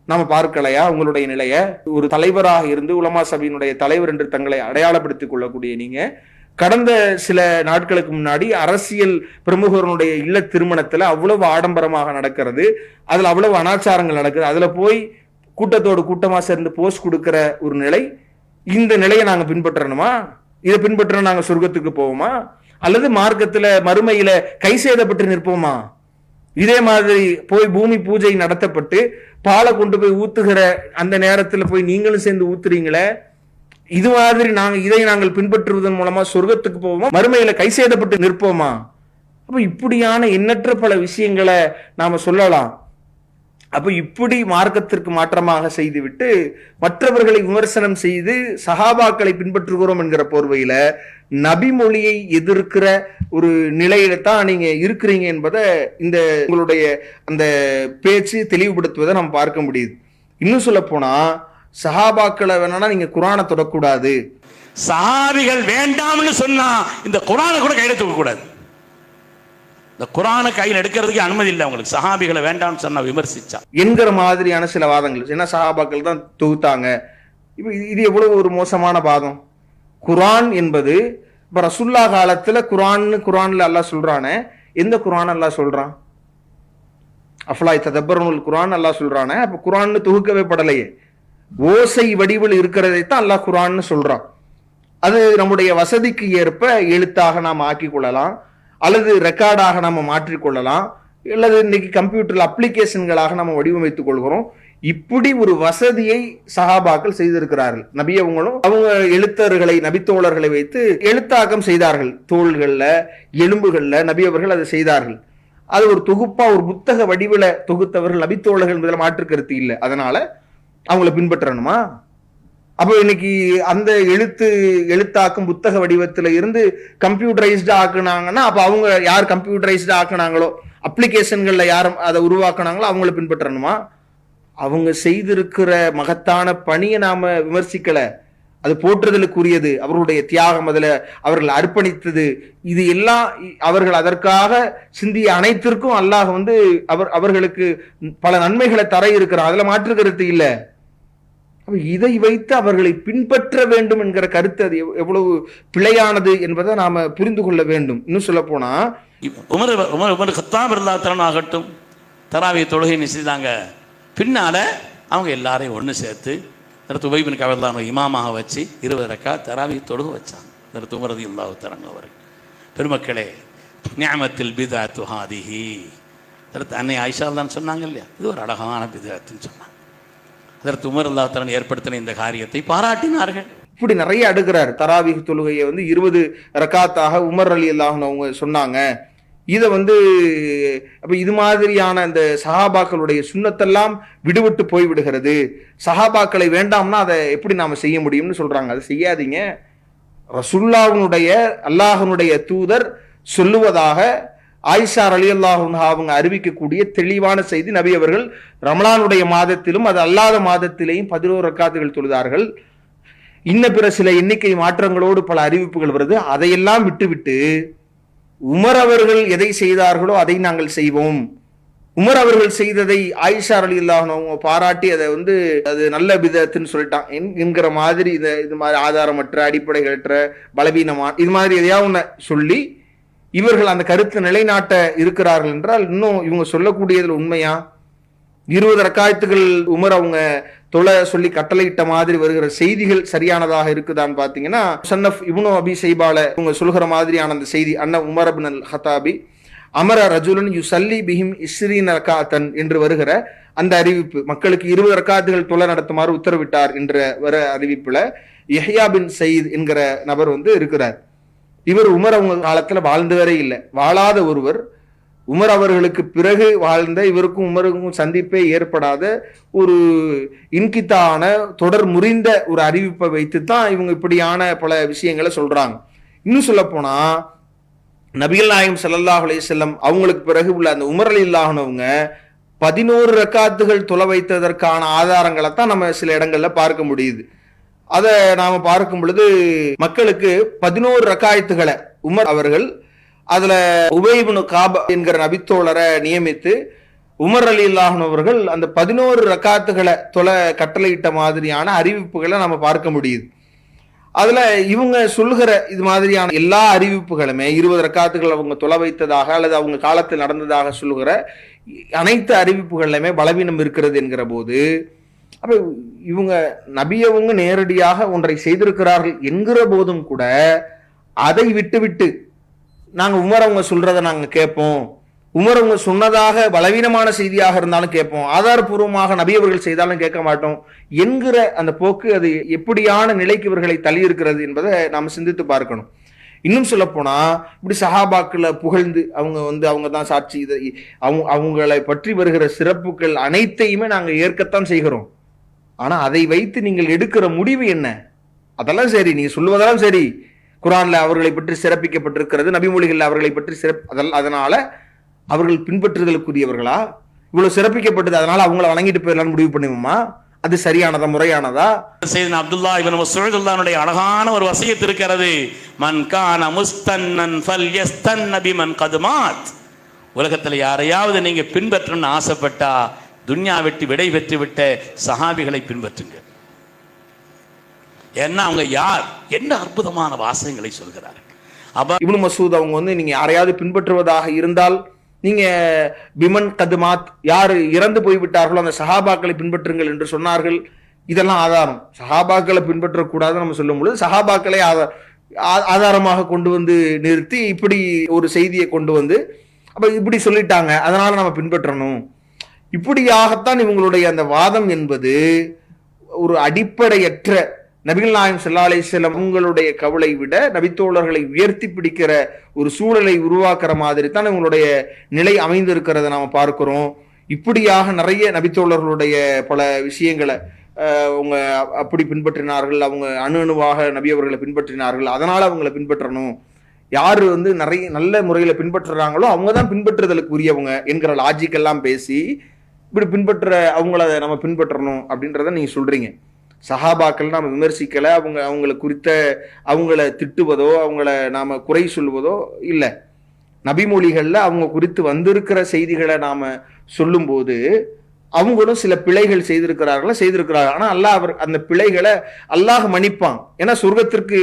நாம பார்க்கலையா உங்களுடைய நிலைய? ஒரு தலைவராக இருந்து உலமா சபையினுடைய தலைவர் என்று தங்களை அடையாளப்படுத்திக் கொள்ளக்கூடிய நீங்க கடந்த சில நாட்களுக்கு முன்னாடி அரசியல் பிரமுகர்களுடைய இல்ல திருமணத்துல அவ்வளவு ஆடம்பரமாக நடக்கிறது, அதுல அவ்வளவு அனாச்சாரங்கள் நடக்குது, அதுல போய் கூட்டத்தோடு கூட்டமா சேர்ந்து போஸ்ட் கொடுக்கிற ஒரு நிலை. இந்த நிலையை நாங்க பின்பற்றணுமா? இதை பின்பற்ற நாங்க சொர்க்கத்துக்கு போவோமா? அல்லது மார்க்கத்துல மறுமையில கை சேதப்பட்டு நிற்போமா? இதே மாதிரி போய் பூமி பூஜை நடத்தப்பட்டு பாலை கொண்டு போய் ஊத்துகிற அந்த நேரத்துல போய் நீங்களும் சேர்ந்து ஊத்துறீங்களே, இது மாதிரி இதை நாங்கள் பின்பற்றுவதன் மூலமா சொர்க்கத்துக்கு போவோமா, மறுமையில கை சேதப்பட்டு நிற்போமா? அப்ப இப்படியான எண்ணற்ற பல விஷயங்களை நாம சொல்லலாம். அப்ப இப்படி மார்க்கத்திற்கு மாற்றமாக செய்துவிட்டு மற்றவர்களை விமர்சனம் செய்து சஹாபாக்களை பின்பற்றுகிறோம் என்கிற போர்வையில நபி மொழியை எதிர்க்கிற ஒரு நிலையில தான் நீங்க இருக்கிறீங்க என்பதை இந்த உங்களுடைய அந்த பேச்சு தெளிவுபடுத்துவதை நம்ம பார்க்க முடியுது. இன்னும் சொல்ல போனா சஹாபாக்களை வேணா நீங்க குர்ஆனை தொடக்கூடாது, சஹாபிகள் வேண்டாம்னு சொன்னா இந்த குர்ஆனை கூட கையில தூக்க கூடாது. இந்த குர்ஆனை கையில் எடுக்கிறதுக்கு அனுமதி இல்லை உங்களுக்கு, சஹாபிகளை வேண்டாம்னு சொன்னா விமர்சிச்சா என்கிற மாதிரியான சில வாதங்கள். ஏன்னா சஹாபாக்கள் தான் தொகுத்தாங்க. இப்ப இது எவ்வளவு ஒரு மோசமான வாதம். குர்ஆன் என்பது இப்ப ரசூல்லா காலத்துல குர்ஆன்ல அல்லாஹ் சொல்றானே, எந்த குர்ஆன் அல்லாஹ் சொல்றான்? அஃபலா ததப்பருல் குர்ஆன் அல்லாஹ் சொல்றானே. அப்ப குர்ஆன் தொகுக்கவே படலையே, ஓசை வடிவில் இருக்கிறதைத்தான் அல்லாஹ் குர்ஆன்னு சொல்றான். அது நம்முடைய வசதிக்கு ஏற்ப எழுத்தாக நாம் ஆக்கிக் கொள்ளலாம், அல்லது ரெக்கார்டாக நம்ம மாற்றிக்கொள்ளலாம், அல்லது இன்னைக்கு கம்ப்யூட்டர் அப்ளிகேஷன்களாக நம்ம வடிவமைத்துக் கொள்கிறோம். இப்படி ஒரு வசதியை சஹாபாக்கள் செய்திருக்கிறார்கள். நபி அவங்களும் அவங்க எழுத்தர்களை, நபித்தோழர்களை வைத்து எழுத்தாக்கம் செய்தார்கள். தோள்கள்ல, எலும்புகள்ல நபி அவர்கள் அதை செய்தார்கள். அது ஒரு தொகுப்பா ஒரு புத்தக வடிவில தொகுத்தவர்கள் நபித்தோழர்கள் என்பதில் மாற்று கருத்து இல்லை. அதனால அவங்கள பின்பற்றணுமா? அப்போ இன்னைக்கு அந்த எழுத்தாக்கும் புத்தக வடிவத்துல இருந்து கம்ப்யூட்டரைஸ்டா ஆக்குனாங்கன்னா, அப்ப அவங்க யார் கம்ப்யூட்டரைஸ்டா ஆக்குனாங்களோ, அப்ளிகேஷன்கள்ல யாரும் அதை உருவாக்குனாங்களோ அவங்கள பின்பற்றணுமா? அவங்க செய்திருக்கிற மகத்தான பணியை நாம விமர்சிக்கல, அது போற்றுதலுக்குரியது, அவர்களுடைய தியாகம், அதுல அவர்கள் அர்ப்பணித்தது, இது எல்லாம் அவர்கள் அதற்காக சிந்திய அனைத்திற்கும் அல்லாஹ் அவர்களுக்கு பல நன்மைகளை தர இருக்கிறார். அதுல மாற்று கருத்து இல்லை. இதை வைத்து அவர்களை பின்பற்ற வேண்டும் என்கிற கருத்து அது எவ்வளவு பிழையானது என்பதை நாம புரிந்து கொள்ள வேண்டும். இன்னும் சொல்ல போனா உமர் கத்தாப் ரலியல்லாஹு ஆகட்டும், தராவிய தொழுகை நிச்சயித்தாங்க. பின்னால அவங்க எல்லாரையும் ஒன்று சேர்த்து உபை பின் கஅப் இமாமாக வச்சு 20 ரக்காத் தராவி தொழுகை வச்சாங்க. உமர் ரலியல்லாஹு தஆலா அவர்கள். பெருமக்களே, நிஅமத்தில் பித்அத்து ஹாதிஹி, அன்னை ஆயிஷா தான் சொன்னாங்க இல்லையா, இது ஒரு அழகான பித்அத்துன்னு சொன்னாங்க. அதற்கு உமர் ரலியல்லாஹு தஆலா ஏற்படுத்தின இந்த காரியத்தை பாராட்டினார்கள். இப்படி நிறைய அடுக்கிறார். தராவீஹ் தொழுகையை 20 ரக்காத்தாக உமர் ரலியல்லாஹு அவங்க சொன்னாங்க. இதை அப்ப இது மாதிரியான இந்த சஹாபாக்களுடைய சுன்னத்தெல்லாம் விடுவிட்டு போய்விடுகிறது. சஹாபாக்களை வேண்டாம்னா அதை எப்படி நாம செய்ய முடியும்னு சொல்றாங்க. அதை செய்யாதீங்க. ரசூலுல்லாஹ்வுடைய அல்லாஹ்வுடைய தூதர் சொல்லுவதாக ஆயிஷா ரலியல்லாஹு அன்ஹா அவங்க அறிவிக்கக்கூடிய தெளிவான செய்தி, நபி அவர்கள் ரமலானுடைய மாதத்திலும் அது அல்லாத மாதத்திலேயும் 11 ரக்காத்துகள் தொழுதார்கள். இன்ன பிற சில எண்ணிக்கை மாற்றங்களோடு பல அறிவிப்புகள் வருது. அதையெல்லாம் விட்டுவிட்டு உமர் அவர்கள் எதை செய்தார்களோ அதை நாங்கள் செய்வோம், உமர் அவர்கள் செய்ததை ஆயிஷா ரலியல்லாஹு அன்ஹா பாராட்டி அதை அது நல்ல பிதஅத்துன்னு சொல்லிட்டான் என்கிற மாதிரி இது மாதிரி ஆதாரமற்ற, அடிப்படைகளற்ற, பலவீனமான இது மாதிரி எதையாவது ஒண்ண சொல்லி இவர்கள் அந்த கருத்தை நிலைநாட்ட இருக்கிறார்கள் என்றால், இன்னும் இவங்க சொல்லக்கூடியதுல உண்மையா? 20 ரக்காயத்துகள் உமர் அவங்க தொலை சொல்லி கட்டளையிட்ட மாதிரி வருகிற செய்திகள் சரியானதாக இருக்குதான்னு பாத்தீங்கன்னா, முஸன்னஃப் இப்னு அபி ஷைபால இவங்க சொல்கிற மாதிரியான அந்த செய்தி, அன்ன உமர் இப்னு அல் ஹத்தாபி அமர ரஜுலன் யுஸல்லி பிஹிம் இஸ்ரீன ரகாத்தன் என்று வருகிற அந்த அறிவிப்பு, மக்களுக்கு 20 ரக்காத்துகள் தொலை நடத்துமாறு உத்தரவிட்டார் என்ற வர அறிவிப்புல யஹ்யா பின் சயீத் என்கிற நபர் இருக்கிறார். இவர் உமர் அவங்க காலத்துல வாழ்ந்தவரே இல்லை, வாழாத ஒருவர். உமர் அவர்களுக்கு பிறகு வாழ்ந்த இவருக்கும் உமருக்கும் சந்திப்பே ஏற்படாத ஒரு இன்கித்தான தொடர் முறிந்த ஒரு அறிவிப்பை வைத்துத்தான் இவங்க இப்படியான பல விஷயங்களை சொல்றாங்க. இன்னும் சொல்ல போனா நபிகள் நாயகம் ஸல்லல்லாஹு அலைஹி வஸல்லம் அவங்களுக்கு பிறகு உள்ள அந்த உமர் ரலியல்லாஹுவங்க 11 ரக்காத்துகள் தொலை வைத்ததற்கான ஆதாரங்களை தான் நம்ம சில இடங்கள்ல பார்க்க முடியுது. அதை நாம பார்க்கும் பொழுது மக்களுக்கு 11 ரக்காயத்துகளை உமர் அவர்கள் அதுல உபை இப்னு காப் என்கிற நபித்தோழரை நியமித்து உமர் ரலியல்லாஹு அவர்கள் அந்த 11 ரக்காத்துகளை தொலை கட்டளையிட்ட மாதிரியான அறிவிப்புகளை நம்ம பார்க்க முடியுது. அதுல இவங்க சொல்லுகிற இது மாதிரியான எல்லா அறிவிப்புகளுமே 20 ரக்காத்துகள் அவங்க தொலை வைத்ததாக அல்லது அவங்க காலத்தில் நடந்ததாக சொல்லுகிற அனைத்து அறிவிப்புகளிலுமே பலவீனம் இருக்கிறது என்கிற போது, அப்ப இவங்க நபியவங்க நேரடியாக ஒன்றை செய்திருக்கிறார்கள் என்கிற போதும் கூட அதை விட்டு நாங்க உமர் அவங்க சொல்றதை நாங்க கேட்போம், உமர் அவங்க சொன்னதாக பலவீனமான செய்தியாக இருந்தாலும் கேட்போம், ஆதாரபூர்வமாக நபி அவர்கள் செய்தாலும் கேட்க மாட்டோம் என்கிற அந்த போக்கு அது எப்படியான நிலைக்கு இவர்களை தள்ளி இருக்கிறது என்பதை நாம சிந்தித்து பார்க்கணும். இன்னும் சொல்ல போனா இப்படி சஹாபாக்களை புகழ்ந்து அவங்க தான் சாட்சி, இதை அவங்களை பற்றி வருகிற சிறப்புகள் அனைத்தையுமே நாங்க ஏற்கத்தான் செய்கிறோம். ஆனா அதை வைத்து நீங்கள் எடுக்கிற முடிவு என்ன? அதெல்லாம் சரி, நீங்க சொல்லுவதெல்லாம் சரி, குர்ஆன்ல அவர்களை பற்றி சிறப்பிக்கப்பட்டிருக்கிறது, நபிமொழிகள் அவர்களை பற்றி அதனால அவர்கள் பின்பற்றுதலுக்குரியவர்களா? இவ்வளவு சிறப்பிக்கப்பட்டது, அதனால அவங்கள வணங்கிட்டு போயிடலாம்னு முடிவு பண்ணுவோமா? அது சரியானதா, முறையானதா? சையதுனா அப்துல்லா இப்னு மஸ்ஊத் ரலியல்லாஹு அழகான ஒரு வசியத் இருக்கிறது. மன் கான முஸ்தன்னன் ஃபல்யஸ்தன்ன பிமன் கத் மாத். உலகத்துல யாரையாவது நீங்க பின்பற்றணும்னு ஆசைப்பட்டா துன்யா வெட்டி விடை பெற்று விட்ட சஹாபிகளை பின்பற்றுங்க. என்ன அவங்க யார், என்ன அற்புதமான வாசகங்களை சொல்கிறார்கள். இப்னு மஸ்ஊத் அவங்க நீங்க யாரையாவது பின்பற்றுவதாக இருந்தால் நீங்க பிமன் கதுமாத், யாரு இறந்து போய்விட்டார்களோ அந்த சஹாபாக்களை பின்பற்றுங்கள் என்று சொன்னார்கள். இதெல்லாம் ஆதாரம். சஹாபாக்களை பின்பற்றக்கூடாதுன்னு நம்ம சொல்லும் பொழுது சஹாபாக்களை ஆதாரமாக கொண்டு வந்து நிறுத்தி இப்படி ஒரு செய்தியை கொண்டு வந்து அப்ப இப்படி சொல்லிட்டாங்க, அதனால நம்ம பின்பற்றணும், இப்படியாகத்தான் இவங்களுடைய அந்த வாதம் என்பது ஒரு அடிப்படையற்ற, நபிகள் நாயகம் ஸல்லல்லாஹு அலைஹி வஸல்லம் உங்களுடைய கவலை விட நபித்தோழர்களை உயர்த்தி பிடிக்கிற ஒரு சூழலை உருவாக்குற மாதிரி தான் இவங்களுடைய நிலை அமைந்திருக்கிறத நாம பார்க்கிறோம். இப்படியாக நிறைய நபித்தோழர்களுடைய பல விஷயங்களை அவங்க அப்படி பின்பற்றினார்கள், அவங்க அணுவாக நபி அவர்களை பின்பற்றினார்கள், அதனால அவங்களை பின்பற்றணும், யாரு நிறைய நல்ல முறையில பின்பற்றுறாங்களோ அவங்க தான் பின்பற்றுதலுக்கு உரியவங்க என்கிற லாஜிக் எல்லாம் பேசி இப்படி பின்பற்ற அவங்கள நம்ம பின்பற்றணும் அப்படின்றத நீங்க சொல்றீங்க. சஹாபாக்கள் நாம விமர்சிக்கல, அவங்களை குறித்த அவங்கள திட்டுவதோ அவங்கள நாம குறை சொல்வதோ இல்லை. நபிமொழிகள்ல அவங்க குறித்து வந்திருக்கிற செய்திகளை நாம சொல்லும் போது அவங்களும் சில பிழைகள் செய்திருக்கிறார்கள். ஆனா அல்லாஹ் அந்த பிழைகளை அல்லாஹ் மன்னிப்பான். ஏன்னா சொர்க்கத்திற்கு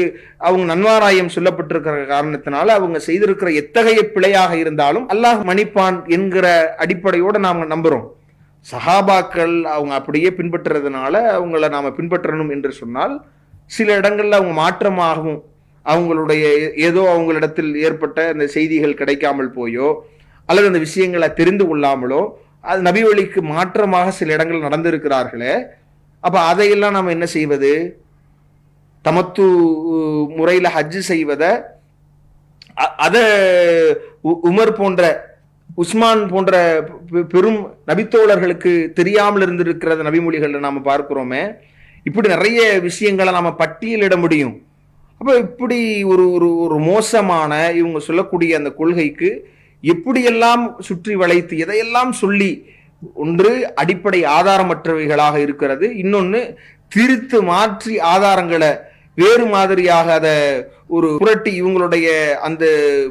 அவங்க நன்மாராயம் சொல்லப்பட்டிருக்கிற காரணத்தினால அவங்க செய்திருக்கிற எத்தகைய பிழையாக இருந்தாலும் அல்லாஹ் மன்னிப்பான் என்கிற அடிப்படையோட நாம நம்புறோம். சஹாபாக்கள் அவங்க அப்படியே பின்பற்றுறதுனால அவங்கள நாம பின்பற்றணும் என்று சொன்னால் சில இடங்கள்ல அவங்க மாற்றமாகவும் அவங்களுடைய ஏதோ அவங்களிடத்தில் ஏற்பட்ட அந்த செய்திகள் கிடைக்காமல் போயோ அல்லது அந்த விஷயங்களை தெரிந்து கொள்ளாமலோ அது நபி வழிக்கு மாற்றமாக சில இடங்கள் நடந்திருக்கிறார்களே, அப்ப அதையெல்லாம் நம்ம என்ன செய்வது? தமத்து முறையில ஹஜ்ஜு செய்வத அத உமர் போன்ற உஸ்மான் போன்ற பெரும் நபித்தோழர்களுக்கு தெரியாமல் இருந்திருக்கிறது நபிமொழிகள்ல நாம பார்க்கிறோமே. இப்படி நிறைய விஷயங்களை நாம பட்டியலிட முடியும். அப்ப இப்படி ஒரு ஒரு மோசமான இவங்க சொல்லக்கூடிய அந்த கொள்கைக்கு எப்படியெல்லாம் சுற்றி வளைத்து எதையெல்லாம் சொல்லி, ஒன்று அடிப்படை ஆதாரமற்றவைகளாக இருக்கிறது, இன்னொன்னு திரித்து மாற்றி ஆதாரங்களை வேறு மாதிரியாக அதை ஒரு புரட்டி இவங்களுடைய அந்த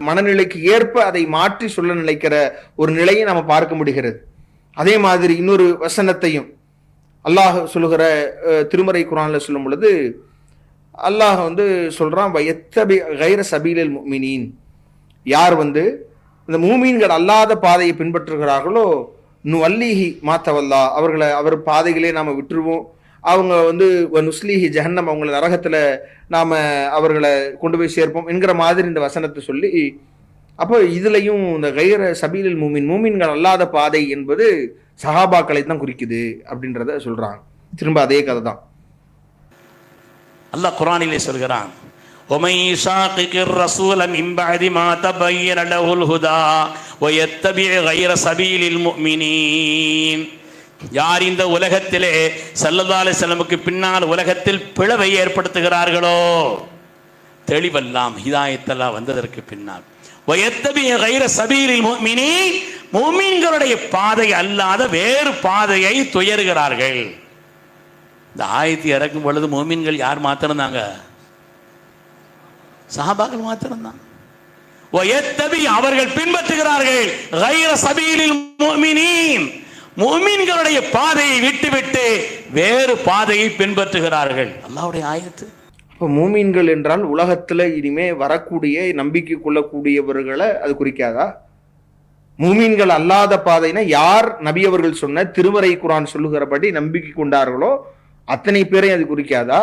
மனநிலைக்கு ஏற்ப அதை மாற்றி சொல்ல நினைக்கிற ஒரு நிலையை நம்ம பார்க்க முடிகிறது. அதே மாதிரி இன்னொரு வசனத்தையும் அல்லாஹ் சொல்லுகிற திருமறை குர்ஆன்ல சொல்லும் பொழுது அல்லாஹ் சொல்றான், வயத்தபி கைர சபீலில் முஃமினீன், யார் இந்த மூமீன்கள் அல்லாத பாதையை பின்பற்றுகிறார்களோ நுவல்லிஹி மாத்தவல்லா, அவர் பாதைகளே நாம விட்டுருவோம், அவங்க வந்து நுஸ்லிஹி ஜஹன்னம், அவங்களை நரகத்துல நாம அவர்களை கொண்டு போய் சேர்ப்போம் என்கிற மாதிரி இந்த வசனத்தை சொல்லி, அப்போ இதுலயும் இந்த கைர சபீலில் மூமின்கள் அல்லாத பாதை என்பது சஹாபாக்களை தான் குறிக்குது அப்படின்றத சொல்றாங்க. திரும்ப அதே கதை தான் அல்லாஹ் குர்ஆனிலே சொல்கிறான், وَمَن يُشَاقِقِ الرَّسُولَ مِن بَعْدِ مَا تَبَيَّنَ لَهُ الْهُدَى وَيَتَّبِعْ غَيْرَ سَبِيلِ الْمُؤْمِنِينَ. யார் இந்த உலகத்திலே ஸல்லல்லாஹு அலைஹி வஸல்லமுக்கு பின்னால் உலகத்தில் பிளவை ஏற்படுத்துகிறார்களோ, தெளிவெல்லாம் ஹிதாயத்தெல்லாம் வந்ததற்கு பின்னால், وَيَتَّبِعْ غَيْرَ سَبِيلِ الْمُؤْمِنِينَ, முஃமின்களுடைய பாதை அல்லாத வேறு பாதையை துயறுகிறார்கள். இந்த ஆயத்தை இறக்கும் பொழுது முஃமின்கள் யார் மாத்திரம்தாங்க? சஹாபாக்கள் மாத்திரம்தான். அவர்கள் பின்பற்றுகிறார்கள் கைர சபீலில் முஃமினீன், முஃமின்களுடைய பாதையை விட்டுவிட்டு வேறு பாதையை பின்பற்றுகிறார்கள். அல்லாஹ்வுடைய ஆயத்து. இப்போ மூமீன்கள் என்றால் உலகத்துல இனிமே வரக்கூடிய நம்பிக்கை கொள்ளக்கூடியவர்களை அது குறிக்காதா? மூமீன்கள் அல்லாத பாதைனா யார் நபி அவர்கள் சொன்ன திருமறை குர்ஆன் சொல்லுகிறபடி நம்பிக்கை கொண்டார்களோ அத்தனை பேரை அது குறிக்காதா?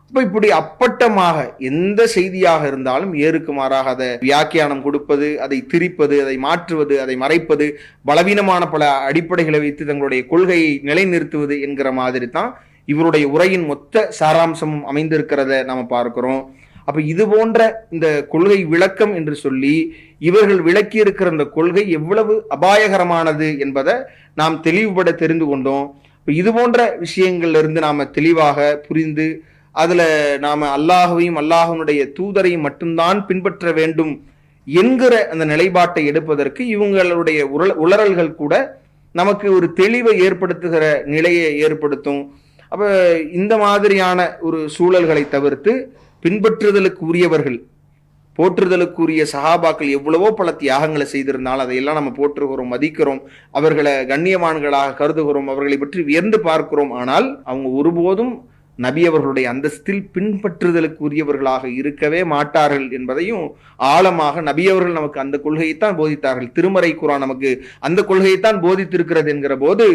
அப்ப இப்படி அப்பட்டமாக எந்த செய்தியாக இருந்தாலும் ஏறுக்கு மாறாக அதை வியாக்கியானம் கொடுப்பது, அதை திரிப்பது, அதை மாற்றுவது, அதை மறைப்பது, பலவீனமான பல அடிப்படைகளை வைத்து தங்களுடைய கொள்கையை நிலைநிறுத்துவது என்கிற மாதிரி தான் இவருடைய உரையின் மொத்த சாராம்சமும் அமைந்திருக்கிறத நாம பார்க்கிறோம். அப்ப இது போன்ற இந்த கொள்கை விளக்கம் என்று சொல்லி இவர்கள் விளக்கி இருக்கிற இந்த கொள்கை எவ்வளவு அபாயகரமானது என்பதை நாம் தெளிவுபட தெரிந்து கொண்டோம். இது போன்ற விஷயங்கள்ல இருந்து நாம தெளிவாக புரிந்து அதுல நாம அல்லாஹுவையும் அல்லாஹுனுடைய தூதரையும் மட்டும்தான் பின்பற்ற வேண்டும் என்கிற அந்த நிலைப்பாட்டை எடுப்பதற்கு இவங்களுடைய உளறல்கள் கூட நமக்கு ஒரு தெளிவை ஏற்படுத்துகிற நிலையை ஏற்படுத்தும். அப்ப இந்த மாதிரியான ஒரு சூழல்களை தவிர்த்து பின்பற்றுதலுக்கு உரியவர்கள், போற்றுதலுக்குரிய சஹாபாக்கள் எவ்வளவோ பல தியாகங்களை செய்திருந்தாலும் அதையெல்லாம் நம்ம போற்றுகிறோம், மதிக்கிறோம், அவர்களை கண்ணியமான்களாக கருதுகிறோம், அவர்களை பற்றி வியந்து பார்க்கிறோம். ஆனால் அவங்க ஒருபோதும் நபி அவர்களுடைய அந்தஸ்தில் பின்பற்றுதலுக்கு உரியவர்களாக இருக்கவே மாட்டார்கள் என்பதையும் ஆழமாக நபி அவர்கள் நமக்கு அந்த கொள்கையைத்தான் போதித்தார்கள். திருமறை குர்ஆன் நமக்கு அந்த கொள்கையைத்தான் போதித்திருக்கிறது என்கிற போது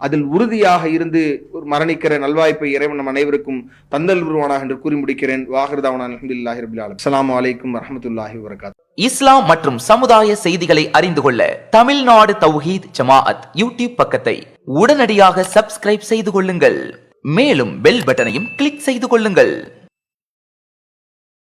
அதில் உறுதியாக இருந்து மரணிக்கிற நல்வாய்ப்பை இறைவன் நம் அனைவருக்கும் தந்தல் உருவானாக என்று கூறி முடிக்கிறேன். வாஹிர்தாவானா அல்ஹம்துலில்லாஹி ரப்பில் ஆலமீன். அஸ்ஸலாமு அலைக்கும் வரஹ்மத்துல்லாஹி வபரகாத்துஹு. இஸ்லாம் மற்றும் சமுதாய செய்திகளை அறிந்து கொள்ள தமிழ்நாடு தௌஹீத் ஜமாஅத் யூடியூப் பக்கத்தை உடனடியாக சப்ஸ்கிரைப் செய்து கொள்ளுங்கள். மேலும் பெல் பட்டனையும் கிளிக் செய்து கொள்ளுங்கள்.